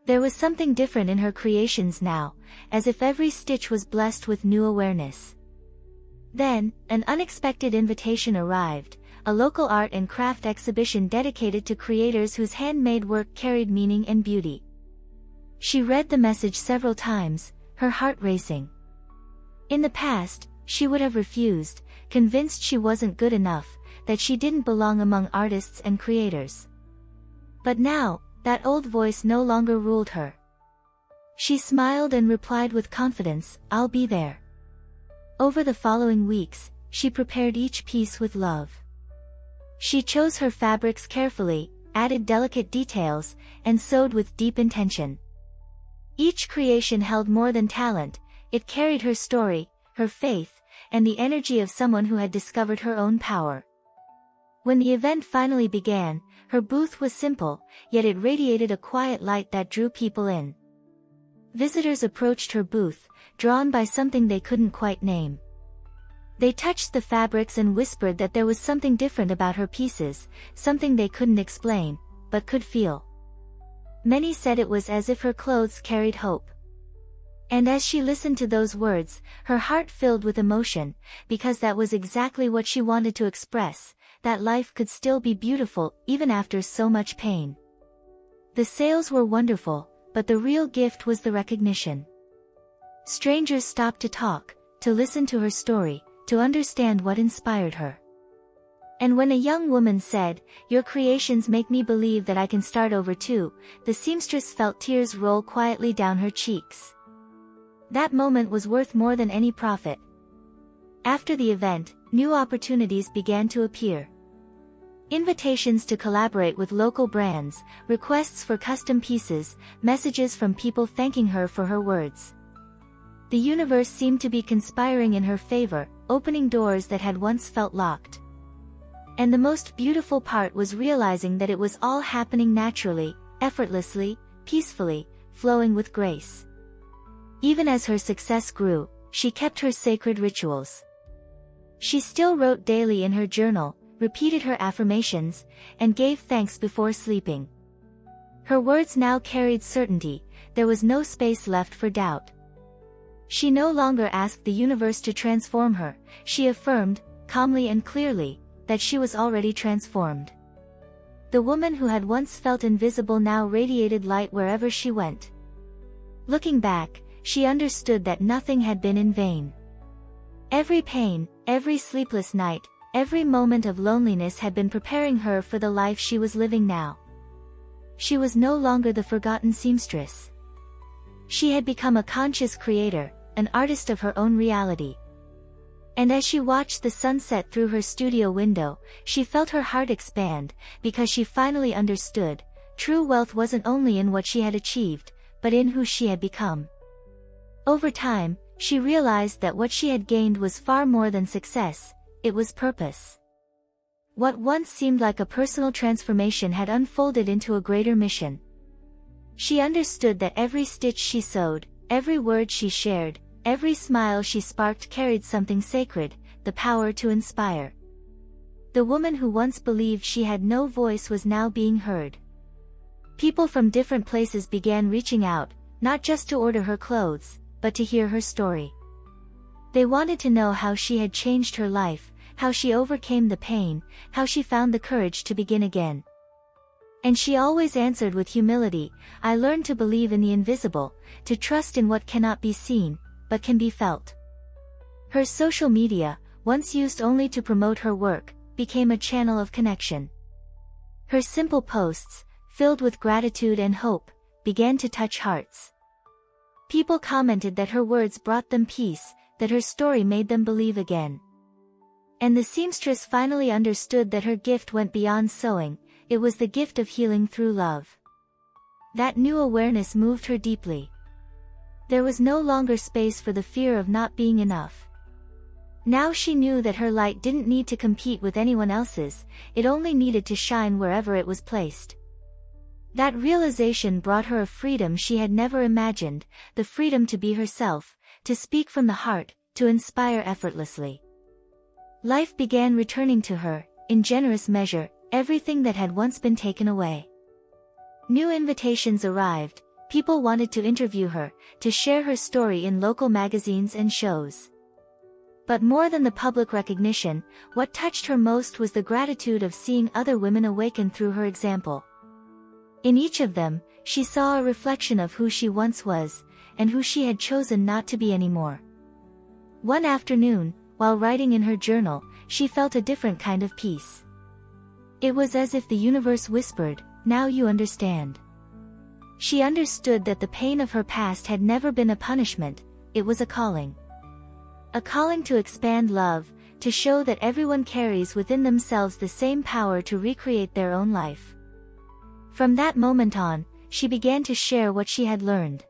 S1: There was something different in her creations now, as if every stitch was blessed with new awareness. Then, an unexpected invitation arrived, a local art and craft exhibition dedicated to creators whose handmade work carried meaning and beauty. She read the message several times, her heart racing. In the past, she would have refused, convinced she wasn't good enough, that she didn't belong among artists and creators. But now, that old voice no longer ruled her. She smiled and replied with confidence, "I'll be there." Over the following weeks, she prepared each piece with love. She chose her fabrics carefully, added delicate details, and sewed with deep intention. Each creation held more than talent, it carried her story, her faith, and the energy of someone who had discovered her own power. When the event finally began, her booth was simple, yet it radiated a quiet light that drew people in. Visitors approached her booth, drawn by something they couldn't quite name. They touched the fabrics and whispered that there was something different about her pieces, something they couldn't explain, but could feel. Many said it was as if her clothes carried hope. And as she listened to those words, her heart filled with emotion, because that was exactly what she wanted to express, that life could still be beautiful even after so much pain. The sales were wonderful, but the real gift was the recognition. Strangers stopped to talk, to listen to her story, to understand what inspired her. And when a young woman said, "Your creations make me believe that I can start over too," the seamstress felt tears roll quietly down her cheeks. That moment was worth more than any profit. After the event, new opportunities began to appear. Invitations to collaborate with local brands, requests for custom pieces, messages from people thanking her for her words. The universe seemed to be conspiring in her favor, opening doors that had once felt locked. And the most beautiful part was realizing that it was all happening naturally, effortlessly, peacefully, flowing with grace. Even as her success grew, she kept her sacred rituals. She still wrote daily in her journal, repeated her affirmations, and gave thanks before sleeping. Her words now carried certainty, there was no space left for doubt. She no longer asked the universe to transform her, she affirmed, calmly and clearly, that she was already transformed. The woman who had once felt invisible now radiated light wherever she went. Looking back, she understood that nothing had been in vain. Every pain, every sleepless night, every moment of loneliness had been preparing her for the life she was living now. She was no longer the forgotten seamstress. She had become a conscious creator, an artist of her own reality. And as she watched the sunset through her studio window, she felt her heart expand, because she finally understood, true wealth wasn't only in what she had achieved, but in who she had become. Over time, she realized that what she had gained was far more than success, it was purpose. What once seemed like a personal transformation had unfolded into a greater mission. She understood that every stitch she sewed, every word she shared, every smile she sparked carried something sacred, the power to inspire. The woman who once believed she had no voice was now being heard. People from different places began reaching out, not just to order her clothes, but to hear her story. They wanted to know how she had changed her life, how she overcame the pain, how she found the courage to begin again. And she always answered with humility, "I learned to believe in the invisible, to trust in what cannot be seen, but can be felt." Her social media, once used only to promote her work, became a channel of connection. Her simple posts, filled with gratitude and hope, began to touch hearts. People commented that her words brought them peace, that her story made them believe again. And the seamstress finally understood that her gift went beyond sewing, it was the gift of healing through love. That new awareness moved her deeply. There was no longer space for the fear of not being enough. Now she knew that her light didn't need to compete with anyone else's, it only needed to shine wherever it was placed. That realization brought her a freedom she had never imagined, the freedom to be herself, to speak from the heart, to inspire effortlessly. Life began returning to her, in generous measure, everything that had once been taken away. New invitations arrived, people wanted to interview her, to share her story in local magazines and shows. But more than the public recognition, what touched her most was the gratitude of seeing other women awaken through her example. In each of them, she saw a reflection of who she once was, and who she had chosen not to be anymore. One afternoon, while writing in her journal, she felt a different kind of peace. It was as if the universe whispered, "Now you understand." She understood that the pain of her past had never been a punishment, it was a calling. A calling to expand love, to show that everyone carries within themselves the same power to recreate their own life. From that moment on, she began to share what she had learned.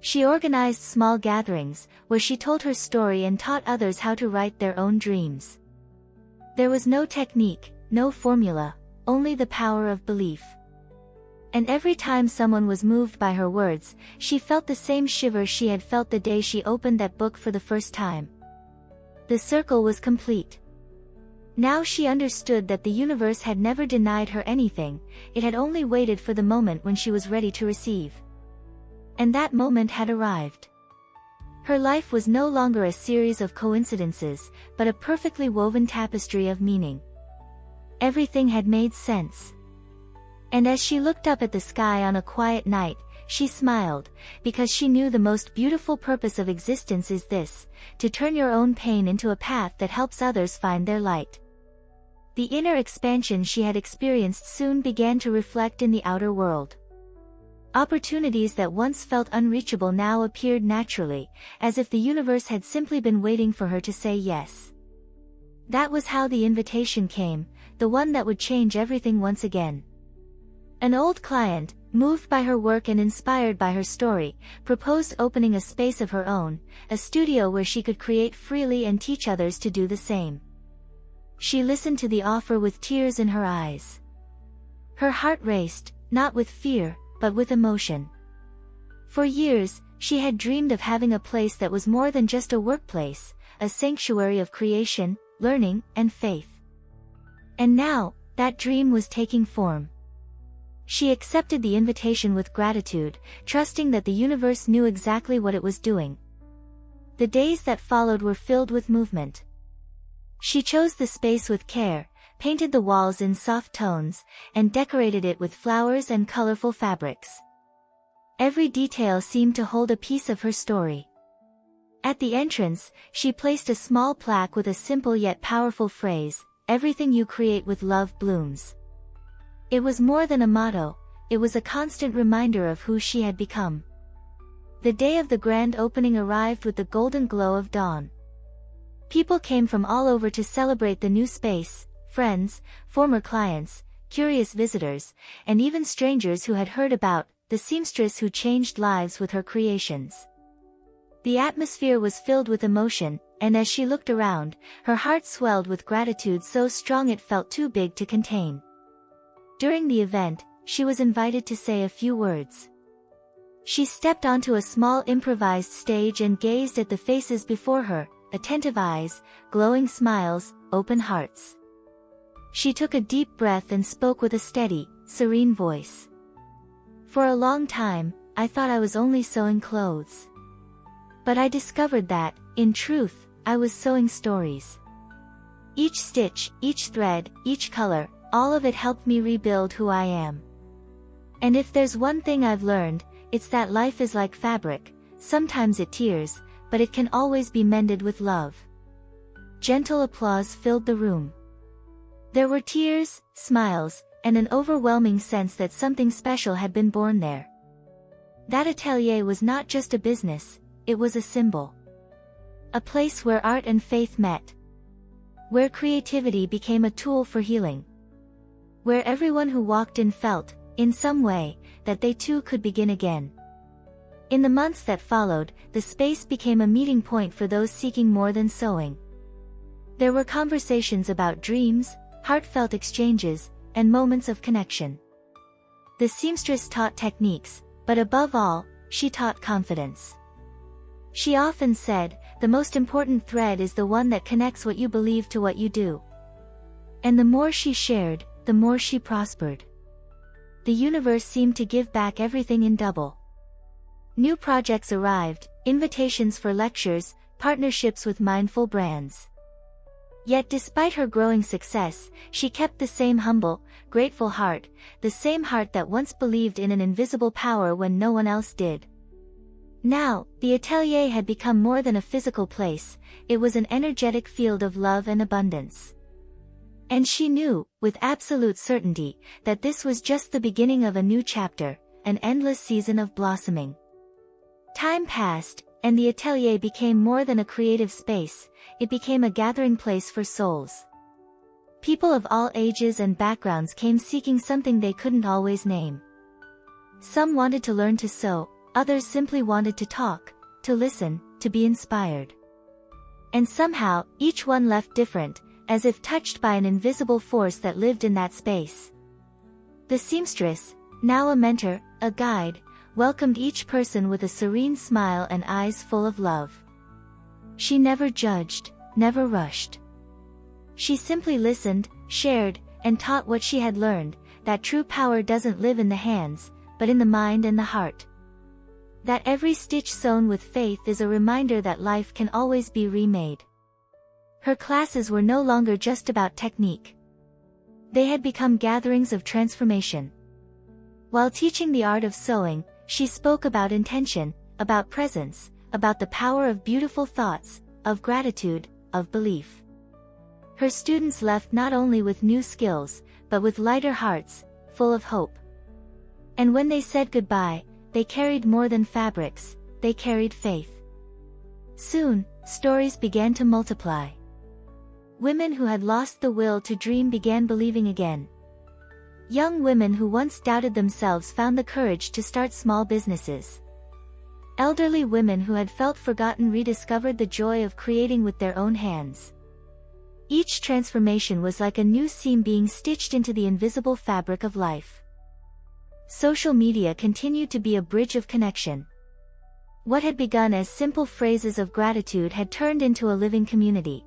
S1: She organized small gatherings, where she told her story and taught others how to write their own dreams. There was no technique, no formula, only the power of belief. And every time someone was moved by her words, she felt the same shiver she had felt the day she opened that book for the first time. The circle was complete. Now she understood that the universe had never denied her anything, it had only waited for the moment when she was ready to receive. And that moment had arrived. Her life was no longer a series of coincidences, but a perfectly woven tapestry of meaning. Everything had made sense. And as she looked up at the sky on a quiet night, she smiled, because she knew the most beautiful purpose of existence is this, to turn your own pain into a path that helps others find their light. The inner expansion she had experienced soon began to reflect in the outer world. Opportunities that once felt unreachable now appeared naturally, as if the universe had simply been waiting for her to say yes. That was how the invitation came, the one that would change everything once again. An old client, moved by her work and inspired by her story, proposed opening a space of her own, a studio where she could create freely and teach others to do the same. She listened to the offer with tears in her eyes. Her heart raced, not with fear, but with emotion. For years, she had dreamed of having a place that was more than just a workplace, a sanctuary of creation, learning, and faith. And now, that dream was taking form. She accepted the invitation with gratitude, trusting that the universe knew exactly what it was doing. The days that followed were filled with movement. She chose the space with care, painted the walls in soft tones, and decorated it with flowers and colorful fabrics. Every detail seemed to hold a piece of her story. At the entrance, she placed a small plaque with a simple yet powerful phrase, "Everything you create with love blooms." It was more than a motto, it was a constant reminder of who she had become. The day of the grand opening arrived with the golden glow of dawn. People came from all over to celebrate the new space, friends, former clients, curious visitors, and even strangers who had heard about the seamstress who changed lives with her creations. The atmosphere was filled with emotion, and as she looked around, her heart swelled with gratitude so strong it felt too big to contain. During the event, she was invited to say a few words. She stepped onto a small improvised stage and gazed at the faces before her, attentive eyes, glowing smiles, open hearts. She took a deep breath and spoke with a steady, serene voice. "For a long time, I thought I was only sewing clothes. But I discovered that, in truth, I was sewing stories. Each stitch, each thread, each color, all of it helped me rebuild who I am. And if there's one thing I've learned, it's that life is like fabric, sometimes it tears, but it can always be mended with love." Gentle applause filled the room. There were tears, smiles, and an overwhelming sense that something special had been born there. That atelier was not just a business, it was a symbol. A place where art and faith met. Where creativity became a tool for healing. Where everyone who walked in felt, in some way, that they too could begin again. In the months that followed, the space became a meeting point for those seeking more than sewing. There were conversations about dreams, heartfelt exchanges, and moments of connection. The seamstress taught techniques, but above all, she taught confidence. She often said, "The most important thread is the one that connects what you believe to what you do." And the more she shared, the more she prospered. The universe seemed to give back everything in double. New projects arrived, invitations for lectures, partnerships with mindful brands. Yet despite her growing success, she kept the same humble, grateful heart, the same heart that once believed in an invisible power when no one else did. Now, the atelier had become more than a physical place, it was an energetic field of love and abundance. And she knew, with absolute certainty, that this was just the beginning of a new chapter, an endless season of blossoming. Time passed, and the atelier became more than a creative space, it became a gathering place for souls. People of all ages and backgrounds came seeking something they couldn't always name. Some wanted to learn to sew, others simply wanted to talk, to listen, to be inspired. And somehow, each one left different, as if touched by an invisible force that lived in that space. The seamstress, now a mentor, a guide, welcomed each person with a serene smile and eyes full of love. She never judged, never rushed. She simply listened, shared, and taught what she had learned, that true power doesn't live in the hands, but in the mind and the heart. That every stitch sewn with faith is a reminder that life can always be remade. Her classes were no longer just about technique. They had become gatherings of transformation. While teaching the art of sewing, she spoke about intention, about presence, about the power of beautiful thoughts, of gratitude, of belief. Her students left not only with new skills, but with lighter hearts, full of hope. And when they said goodbye, they carried more than fabrics, they carried faith. Soon, stories began to multiply. Women who had lost the will to dream began believing again. Young women who once doubted themselves found the courage to start small businesses. Elderly women who had felt forgotten rediscovered the joy of creating with their own hands. Each transformation was like a new seam being stitched into the invisible fabric of life. Social media continued to be a bridge of connection. What had begun as simple phrases of gratitude had turned into a living community.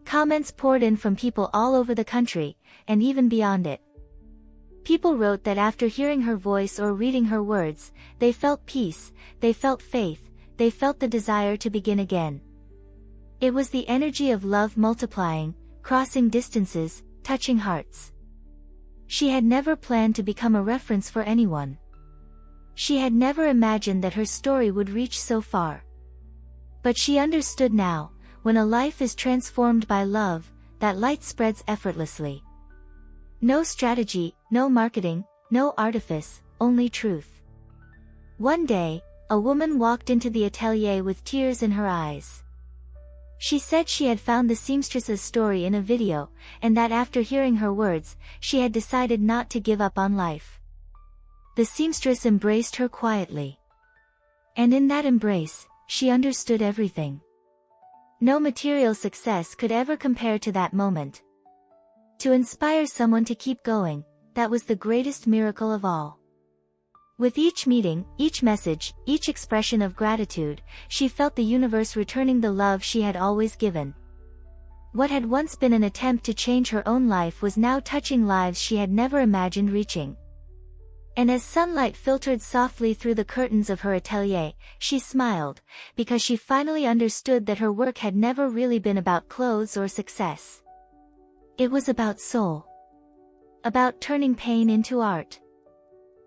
S1: Comments poured in from people all over the country, and even beyond it. People wrote that after hearing her voice or reading her words, they felt peace, they felt faith, they felt the desire to begin again. It was the energy of love multiplying, crossing distances, touching hearts. She had never planned to become a reference for anyone. She had never imagined that her story would reach so far. But she understood now, when a life is transformed by love, that light spreads effortlessly. No strategy, no marketing, no artifice, only truth. One day, a woman walked into the atelier with tears in her eyes. She said she had found the seamstress's story in a video, and that after hearing her words, she had decided not to give up on life. The seamstress embraced her quietly. And in that embrace, she understood everything. No material success could ever compare to that moment. To inspire someone to keep going, that was the greatest miracle of all. With each meeting, each message, each expression of gratitude, she felt the universe returning the love she had always given. What had once been an attempt to change her own life was now touching lives she had never imagined reaching. And as sunlight filtered softly through the curtains of her atelier, she smiled, because she finally understood that her work had never really been about clothes or success. It was about soul. About turning pain into art.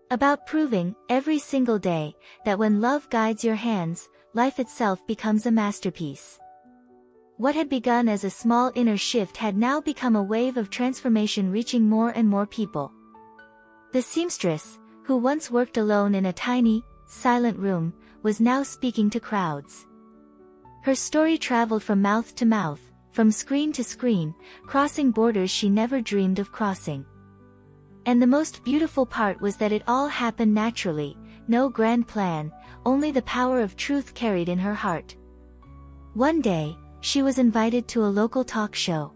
S1: About proving, every single day, that when love guides your hands, life itself becomes a masterpiece. What had begun as a small inner shift had now become a wave of transformation reaching more and more people. The seamstress, who once worked alone in a tiny, silent room, was now speaking to crowds. Her story traveled from mouth to mouth, from screen to screen, crossing borders she never dreamed of crossing. And the most beautiful part was that it all happened naturally, no grand plan, only the power of truth carried in her heart. One day, she was invited to a local talk show.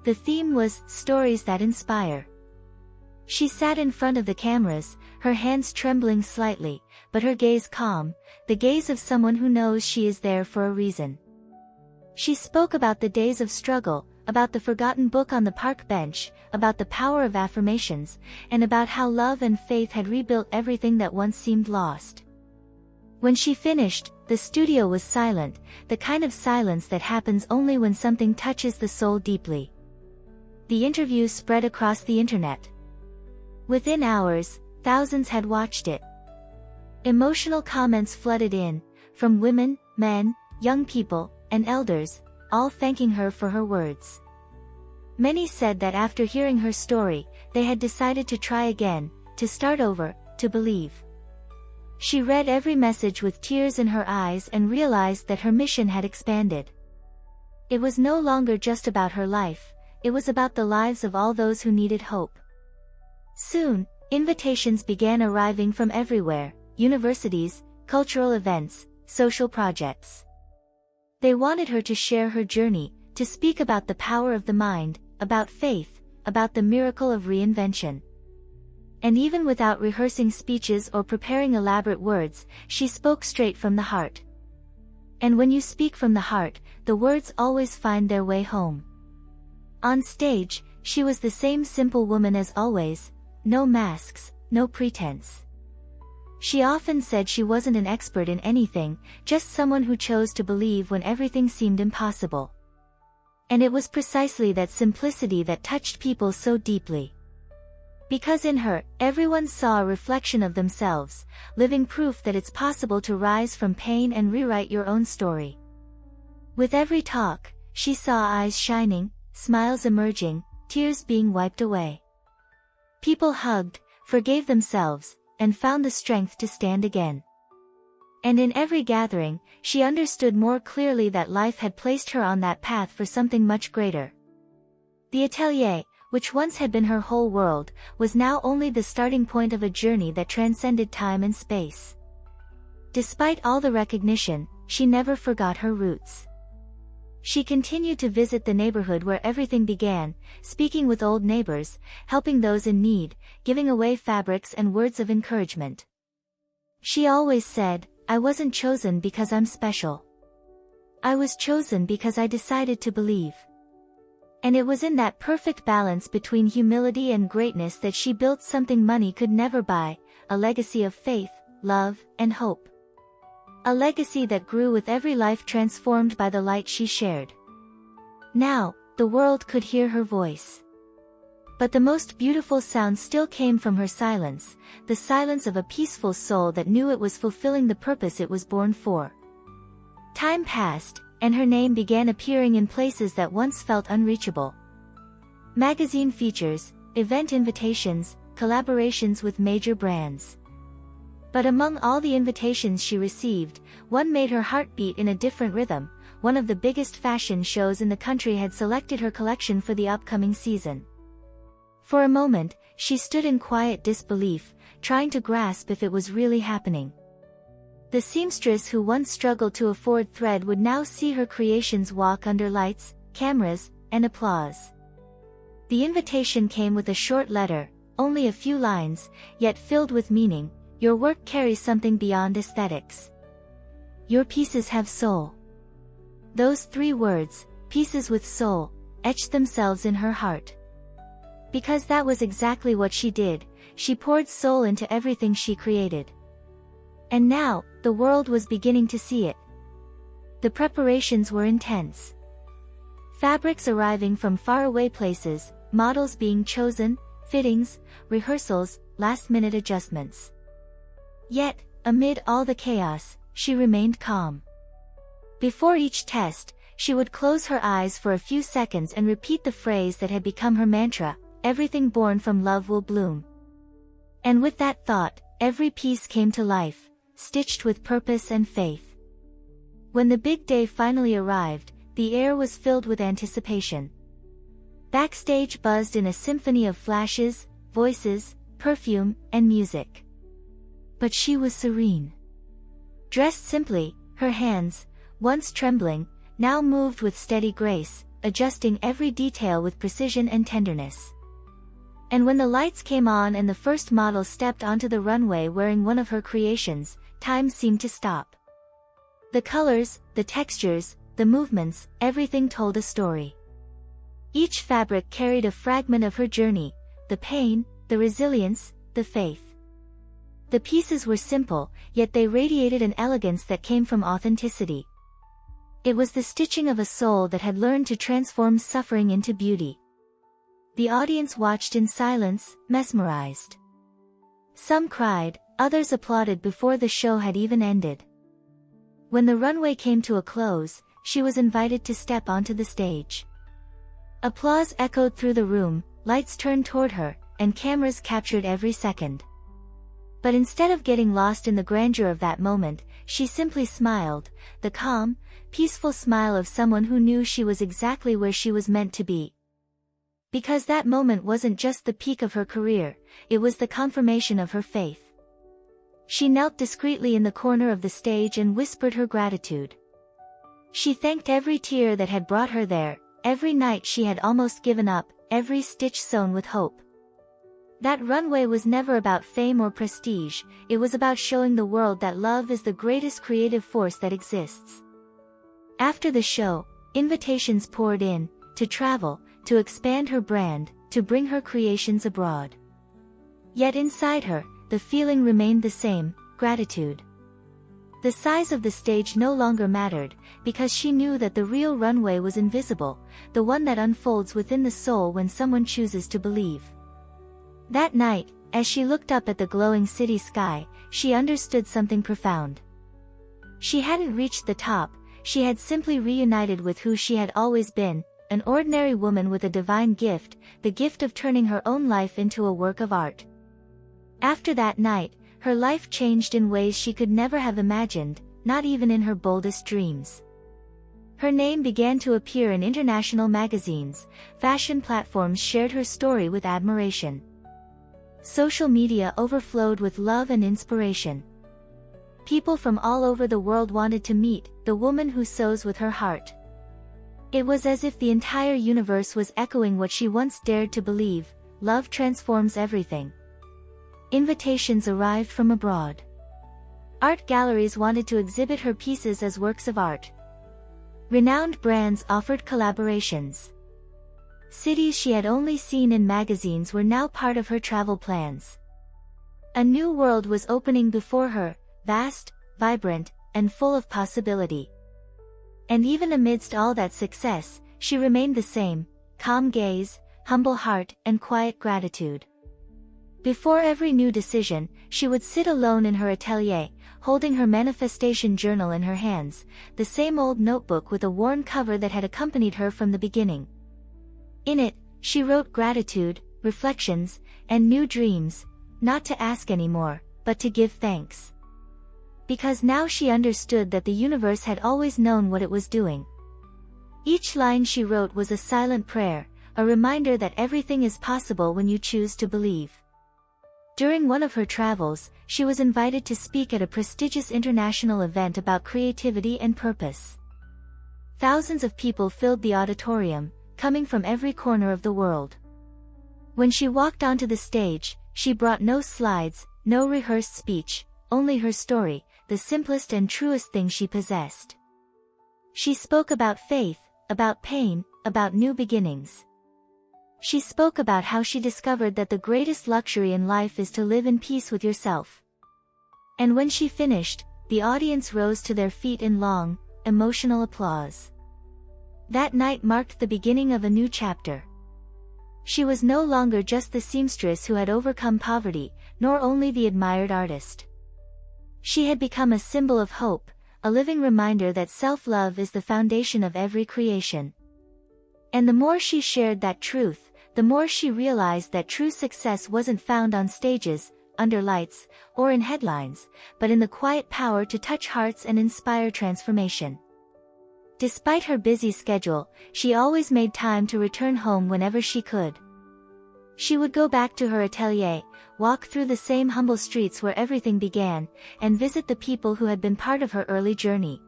S1: The theme was Stories That Inspire. She sat in front of the cameras, her hands trembling slightly, but her gaze calm, the gaze of someone who knows she is there for a reason. She spoke about the days of struggle, about the forgotten book on the park bench, about the power of affirmations, and about how love and faith had rebuilt everything that once seemed lost. When she finished, The studio was silent, the kind of silence that happens only when something touches the soul deeply. The interview spread across the internet. Within hours, thousands had watched it. Emotional comments flooded in, from women, men, young people, and elders, all thanking her for her words. Many said that after hearing her story, they had decided to try again, to start over, to believe. She read every message with tears in her eyes and realized that her mission had expanded. It was no longer just about her life, it was about the lives of all those who needed hope. Soon, invitations began arriving from everywhere, universities, cultural events, social projects. They wanted her to share her journey, to speak about the power of the mind, about faith, about the miracle of reinvention. And even without rehearsing speeches or preparing elaborate words, she spoke straight from the heart. And when you speak from the heart, the words always find their way home. On stage, she was the same simple woman as always, no masks, no pretense. She often said she wasn't an expert in anything, just someone who chose to believe when everything seemed impossible. And it was precisely that simplicity that touched people so deeply. Because in her, everyone saw a reflection of themselves, living proof that it's possible to rise from pain and rewrite your own story. With every talk, she saw eyes shining, smiles emerging, tears being wiped away. People hugged, forgave themselves, and found the strength to stand again. And in every gathering, she understood more clearly that life had placed her on that path for something much greater. The atelier, which once had been her whole world, was now only the starting point of a journey that transcended time and space. Despite all the recognition, she never forgot her roots. She continued to visit the neighborhood where everything began, speaking with old neighbors, helping those in need, giving away fabrics and words of encouragement. She always said, "I wasn't chosen because I'm special. I was chosen because I decided to believe." And it was in that perfect balance between humility and greatness that she built something money could never buy, a legacy of faith, love, and hope. A legacy that grew with every life transformed by the light she shared. Now, the world could hear her voice. But the most beautiful sound still came from her silence, the silence of a peaceful soul that knew it was fulfilling the purpose it was born for. Time passed, and her name began appearing in places that once felt unreachable. Magazine features, event invitations, collaborations with major brands. But among all the invitations she received, one made her heart beat in a different rhythm. One of the biggest fashion shows in the country had selected her collection for the upcoming season. For a moment, she stood in quiet disbelief, trying to grasp if it was really happening. The seamstress who once struggled to afford thread would now see her creations walk under lights, cameras, and applause. The invitation came with a short letter, only a few lines, yet filled with meaning. "Your work carries something beyond aesthetics. Your pieces have soul." Those 3 words, "pieces with soul," etched themselves in her heart. Because that was exactly what she did, she poured soul into everything she created. And now, the world was beginning to see it. The preparations were intense. Fabrics arriving from faraway places, models being chosen, fittings, rehearsals, last-minute adjustments. Yet, amid all the chaos, she remained calm. Before each test, she would close her eyes for a few seconds and repeat the phrase that had become her mantra, "Everything born from love will bloom." And with that thought, every piece came to life, stitched with purpose and faith. When the big day finally arrived, the air was filled with anticipation. Backstage buzzed in a symphony of flashes, voices, perfume, and music. But she was serene. Dressed simply, her hands, once trembling, now moved with steady grace, adjusting every detail with precision and tenderness. And when the lights came on and the first model stepped onto the runway wearing one of her creations, time seemed to stop. The colors, the textures, the movements, everything told a story. Each fabric carried a fragment of her journey, the pain, the resilience, the faith. The pieces were simple, yet they radiated an elegance that came from authenticity. It was the stitching of a soul that had learned to transform suffering into beauty. The audience watched in silence, mesmerized. Some cried, others applauded before the show had even ended. When the runway came to a close, she was invited to step onto the stage. Applause echoed through the room, lights turned toward her, and cameras captured every second. But instead of getting lost in the grandeur of that moment, she simply smiled, the calm, peaceful smile of someone who knew she was exactly where she was meant to be. Because that moment wasn't just the peak of her career, it was the confirmation of her faith. She knelt discreetly in the corner of the stage and whispered her gratitude. She thanked every tear that had brought her there, every night she had almost given up, every stitch sewn with hope. That runway was never about fame or prestige, it was about showing the world that love is the greatest creative force that exists. After the show, invitations poured in, to travel, to expand her brand, to bring her creations abroad. Yet inside her, the feeling remained the same, gratitude. The size of the stage no longer mattered, because she knew that the real runway was invisible, the one that unfolds within the soul when someone chooses to believe. That night, as she looked up at the glowing city sky, she understood something profound. She hadn't reached the top, she had simply reunited with who she had always been, an ordinary woman with a divine gift, the gift of turning her own life into a work of art. After that night, her life changed in ways she could never have imagined, not even in her boldest dreams. Her name began to appear in international magazines, fashion platforms shared her story with admiration. Social media overflowed with love and inspiration. People from all over the world wanted to meet the woman who sews with her heart. It was as if the entire universe was echoing what she once dared to believe: love transforms everything. Invitations arrived from abroad. Art galleries wanted to exhibit her pieces as works of art. Renowned brands offered collaborations. Cities she had only seen in magazines were now part of her travel plans. A new world was opening before her, vast, vibrant, and full of possibility. And even amidst all that success, she remained the same: calm gaze, humble heart, and quiet gratitude. Before every new decision, she would sit alone in her atelier, holding her manifestation journal in her hands, the same old notebook with a worn cover that had accompanied her from the beginning. In it, she wrote gratitude, reflections, and new dreams, not to ask anymore, but to give thanks. Because now she understood that the universe had always known what it was doing. Each line she wrote was a silent prayer, a reminder that everything is possible when you choose to believe. During one of her travels, she was invited to speak at a prestigious international event about creativity and purpose. Thousands of people filled the auditorium, coming from every corner of the world. When she walked onto the stage, she brought no slides, no rehearsed speech, only her story, the simplest and truest thing she possessed. She spoke about faith, about pain, about new beginnings. She spoke about how she discovered that the greatest luxury in life is to live in peace with yourself. And when she finished, the audience rose to their feet in long, emotional applause. That night marked the beginning of a new chapter. She was no longer just the seamstress who had overcome poverty, nor only the admired artist. She had become a symbol of hope, a living reminder that self-love is the foundation of every creation. And the more she shared that truth, the more she realized that true success wasn't found on stages, under lights, or in headlines, but in the quiet power to touch hearts and inspire transformation. Despite her busy schedule, she always made time to return home whenever she could. She would go back to her atelier, walk through the same humble streets where everything began, and visit the people who had been part of her early journey.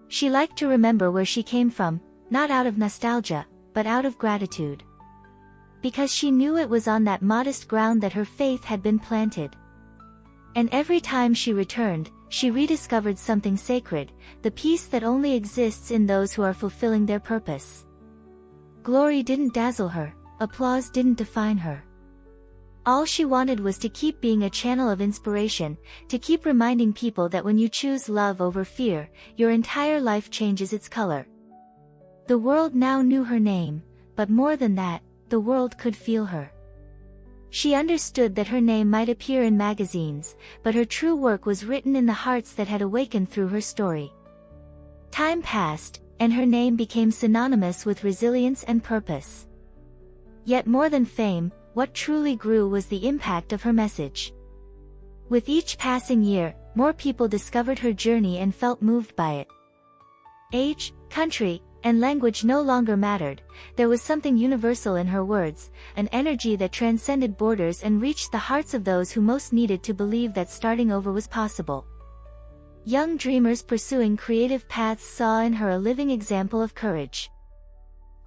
S1: She liked to remember where she came from, not out of nostalgia, but out of gratitude. Because she knew it was on that modest ground that her faith had been planted. And every time she returned, she rediscovered something sacred, the peace that only exists in those who are fulfilling their purpose. Glory didn't dazzle her, applause didn't define her. All she wanted was to keep being a channel of inspiration, to keep reminding people that when you choose love over fear, your entire life changes its color. The world now knew her name, but more than that, the world could feel her. She understood that her name might appear in magazines, but her true work was written in the hearts that had awakened through her story. Time passed, and her name became synonymous with resilience and purpose. Yet more than fame, what truly grew was the impact of her message. With each passing year, more people discovered her journey and felt moved by it. Age, country, and language no longer mattered. There was something universal in her words, an energy that transcended borders and reached the hearts of those who most needed to believe that starting over was possible. Young dreamers pursuing creative paths saw in her a living example of courage.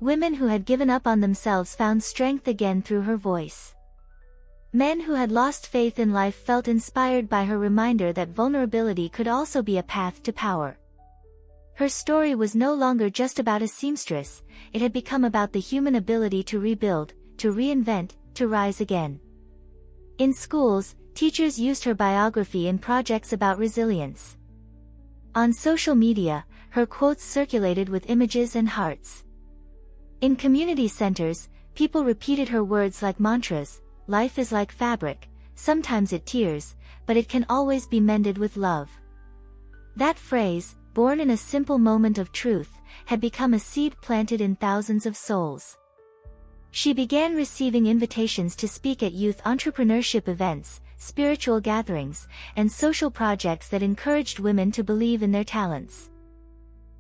S1: Women who had given up on themselves found strength again through her voice. Men who had lost faith in life felt inspired by her reminder that vulnerability could also be a path to power. Her story was no longer just about a seamstress, it had become about the human ability to rebuild, to reinvent, to rise again. In schools, teachers used her biography in projects about resilience. On social media, her quotes circulated with images and hearts. In community centers, people repeated her words like mantras: life is like fabric, sometimes it tears, but it can always be mended with love. That phrase, born in a simple moment of truth, had become a seed planted in thousands of souls. She began receiving invitations to speak at youth entrepreneurship events, spiritual gatherings, and social projects that encouraged women to believe in their talents.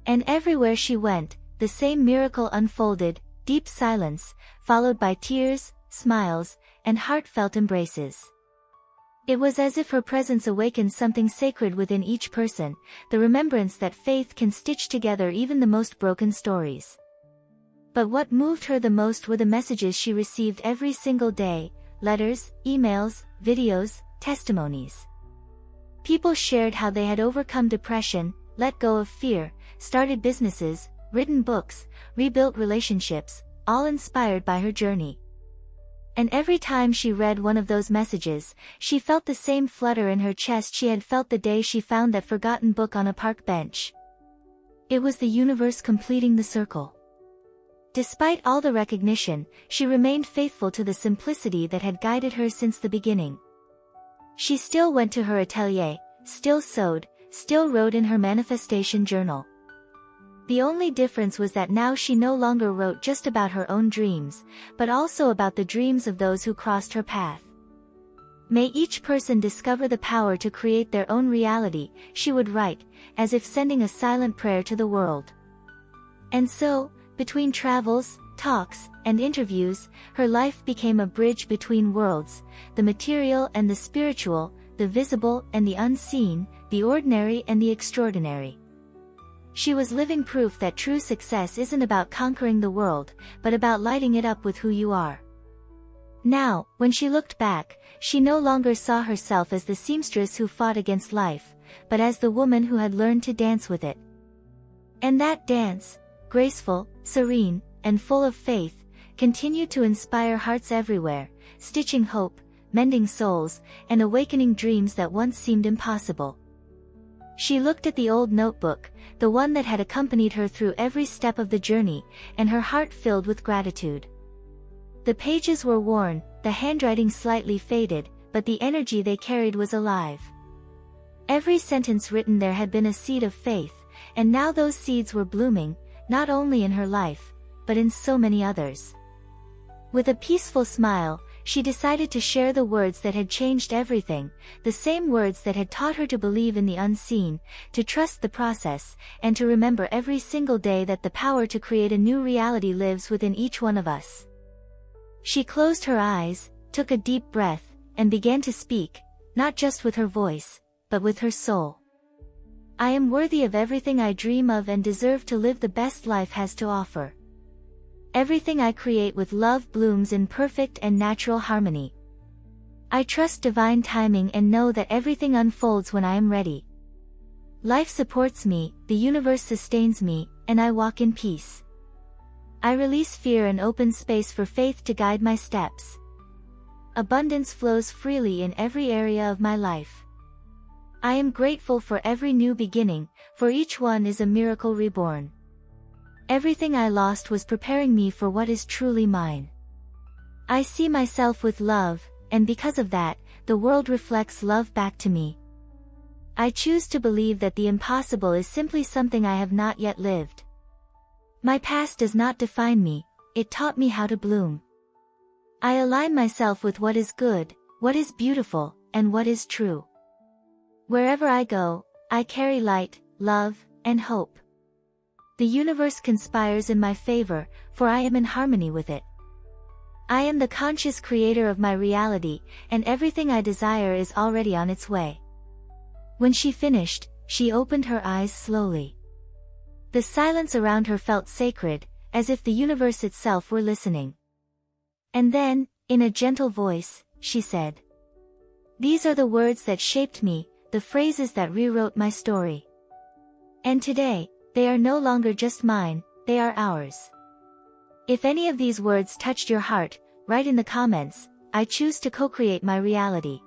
S1: And everywhere she went, the same miracle unfolded: deep silence, followed by tears, smiles, and heartfelt embraces. It was as if her presence awakened something sacred within each person, the remembrance that faith can stitch together even the most broken stories. But what moved her the most were the messages she received every single day: letters, emails, videos, testimonies. People shared how they had overcome depression, let go of fear, started businesses, written books, rebuilt relationships, all inspired by her journey. And every time she read one of those messages, she felt the same flutter in her chest she had felt the day she found that forgotten book on a park bench. It was the universe completing the circle. Despite all the recognition, she remained faithful to the simplicity that had guided her since the beginning. She still went to her atelier, still sewed, still wrote in her manifestation journal. The only difference was that now she no longer wrote just about her own dreams, but also about the dreams of those who crossed her path. May each person discover the power to create their own reality, she would write, as if sending a silent prayer to the world. And so, between travels, talks, and interviews, her life became a bridge between worlds, the material and the spiritual, the visible and the unseen, the ordinary and the extraordinary. She was living proof that true success isn't about conquering the world, but about lighting it up with who you are. Now, when she looked back, she no longer saw herself as the seamstress who fought against life, but as the woman who had learned to dance with it. And that dance, graceful, serene, and full of faith, continued to inspire hearts everywhere, stitching hope, mending souls, and awakening dreams that once seemed impossible. She looked at the old notebook, the one that had accompanied her through every step of the journey, and her heart filled with gratitude. The pages were worn, the handwriting slightly faded, but the energy they carried was alive. Every sentence written there had been a seed of faith, and now those seeds were blooming, not only in her life, but in so many others. With a peaceful smile, she decided to share the words that had changed everything, the same words that had taught her to believe in the unseen, to trust the process, and to remember every single day that the power to create a new reality lives within each one of us. She closed her eyes, took a deep breath, and began to speak, not just with her voice, but with her soul. I am worthy of everything I dream of and deserve to live the best life has to offer. Everything I create with love blooms in perfect and natural harmony. I trust divine timing and know that everything unfolds when I am ready. Life supports me, the universe sustains me, and I walk in peace. I release fear and open space for faith to guide my steps. abundance flows freely in every area of my life. I am grateful for every new beginning, for each one is a miracle reborn. Everything I lost was preparing me for what is truly mine. I see myself with love, and because of that, the world reflects love back to me. I choose to believe that the impossible is simply something I have not yet lived. My past does not define me, it taught me how to bloom. I align myself with what is good, what is beautiful, and what is true. Wherever I go, I carry light, love, and hope. The universe conspires in my favor, for I am in harmony with it. I am the conscious creator of my reality, and everything I desire is already on its way. When she finished, she opened her eyes slowly. The silence around her felt sacred, as if the universe itself were listening. And then, in a gentle voice, she said, "These are the words that shaped me, the phrases that rewrote my story. And today, they are no longer just mine, they are ours." If any of these words touched your heart, write in the comments, "I choose to co-create my reality."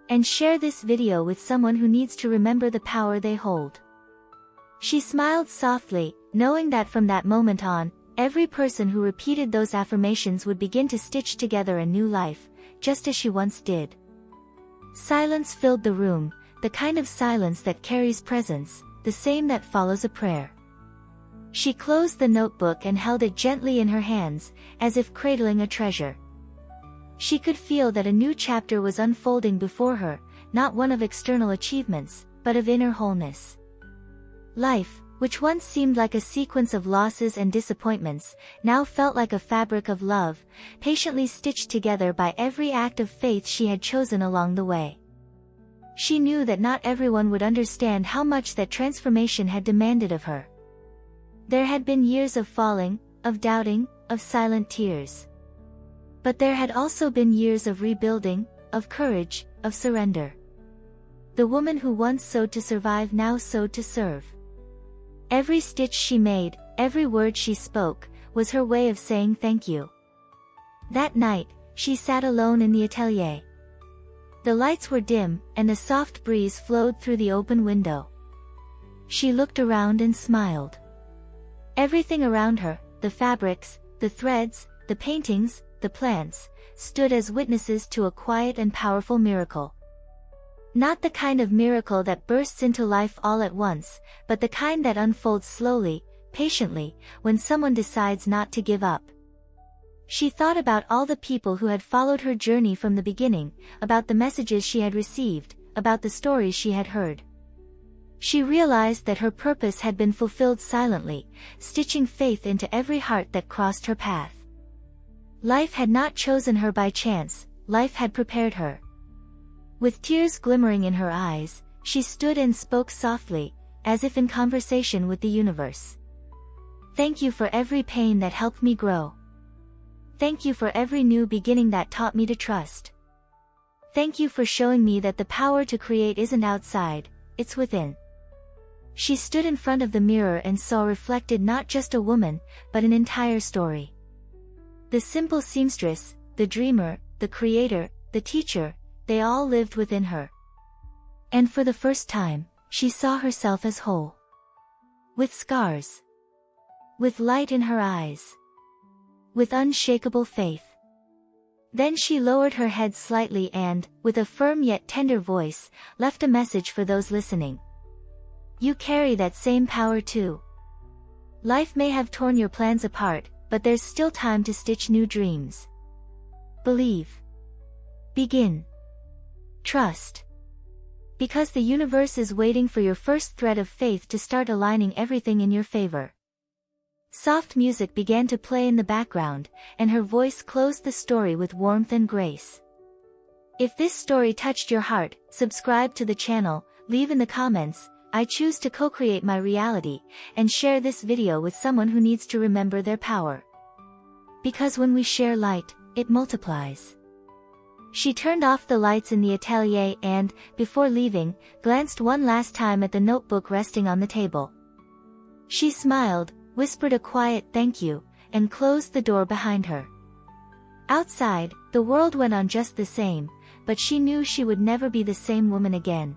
S1: And share this video with someone who needs to remember the power they hold. She smiled softly, knowing that from that moment on, every person who repeated those affirmations would begin to stitch together a new life, just as she once did. Silence filled the room, the kind of silence that carries presence, the same that follows a prayer. She closed the notebook and held it gently in her hands, as if cradling a treasure. She could feel that a new chapter was unfolding before her, not one of external achievements, but of inner wholeness. Life, which once seemed like a sequence of losses and disappointments, now felt like a fabric of love, patiently stitched together by every act of faith she had chosen along the way. She knew that not everyone would understand how much that transformation had demanded of her. There had been years of falling, of doubting, of silent tears. But there had also been years of rebuilding, of courage, of surrender. The woman who once sewed to survive now sewed to serve. Every stitch she made, every word she spoke, was her way of saying thank you. That night, she sat alone in the atelier. The lights were dim, and a soft breeze flowed through the open window. She looked around and smiled. Everything around her, the fabrics, the threads, the paintings, the plants, stood as witnesses to a quiet and powerful miracle. Not the kind of miracle that bursts into life all at once, but the kind that unfolds slowly, patiently, when someone decides not to give up. She thought about all the people who had followed her journey from the beginning, about the messages she had received, about the stories she had heard. She realized that her purpose had been fulfilled silently, stitching faith into every heart that crossed her path. Life had not chosen her by chance, life had prepared her. With tears glimmering in her eyes, she stood and spoke softly, as if in conversation with the universe. "Thank you for every pain that helped me grow. Thank you for every new beginning that taught me to trust. Thank you for showing me that the power to create isn't outside, it's within." She stood in front of the mirror and saw reflected not just a woman, but an entire story. The simple seamstress, the dreamer, the creator, the teacher, they all lived within her. And for the first time, she saw herself as whole. With scars. With light in her eyes. With unshakable faith. Then she lowered her head slightly and, with a firm yet tender voice, left a message for those listening. You carry that same power too. Life may have torn your plans apart, but there's still time to stitch new dreams. Believe. Begin. Trust. Because the universe is waiting for your first thread of faith to start aligning everything in your favor. Soft music began to play in the background, and her voice closed the story with warmth and grace. If this story touched your heart, subscribe to the channel, leave in the comments, "I choose to co-create my reality," and share this video with someone who needs to remember their power. Because when we share light, it multiplies. She turned off the lights in the atelier and, before leaving, glanced one last time at the notebook resting on the table. She smiled, whispered a quiet thank you, and closed the door behind her. Outside, The world went on just the same, but she knew she would never be the same woman again.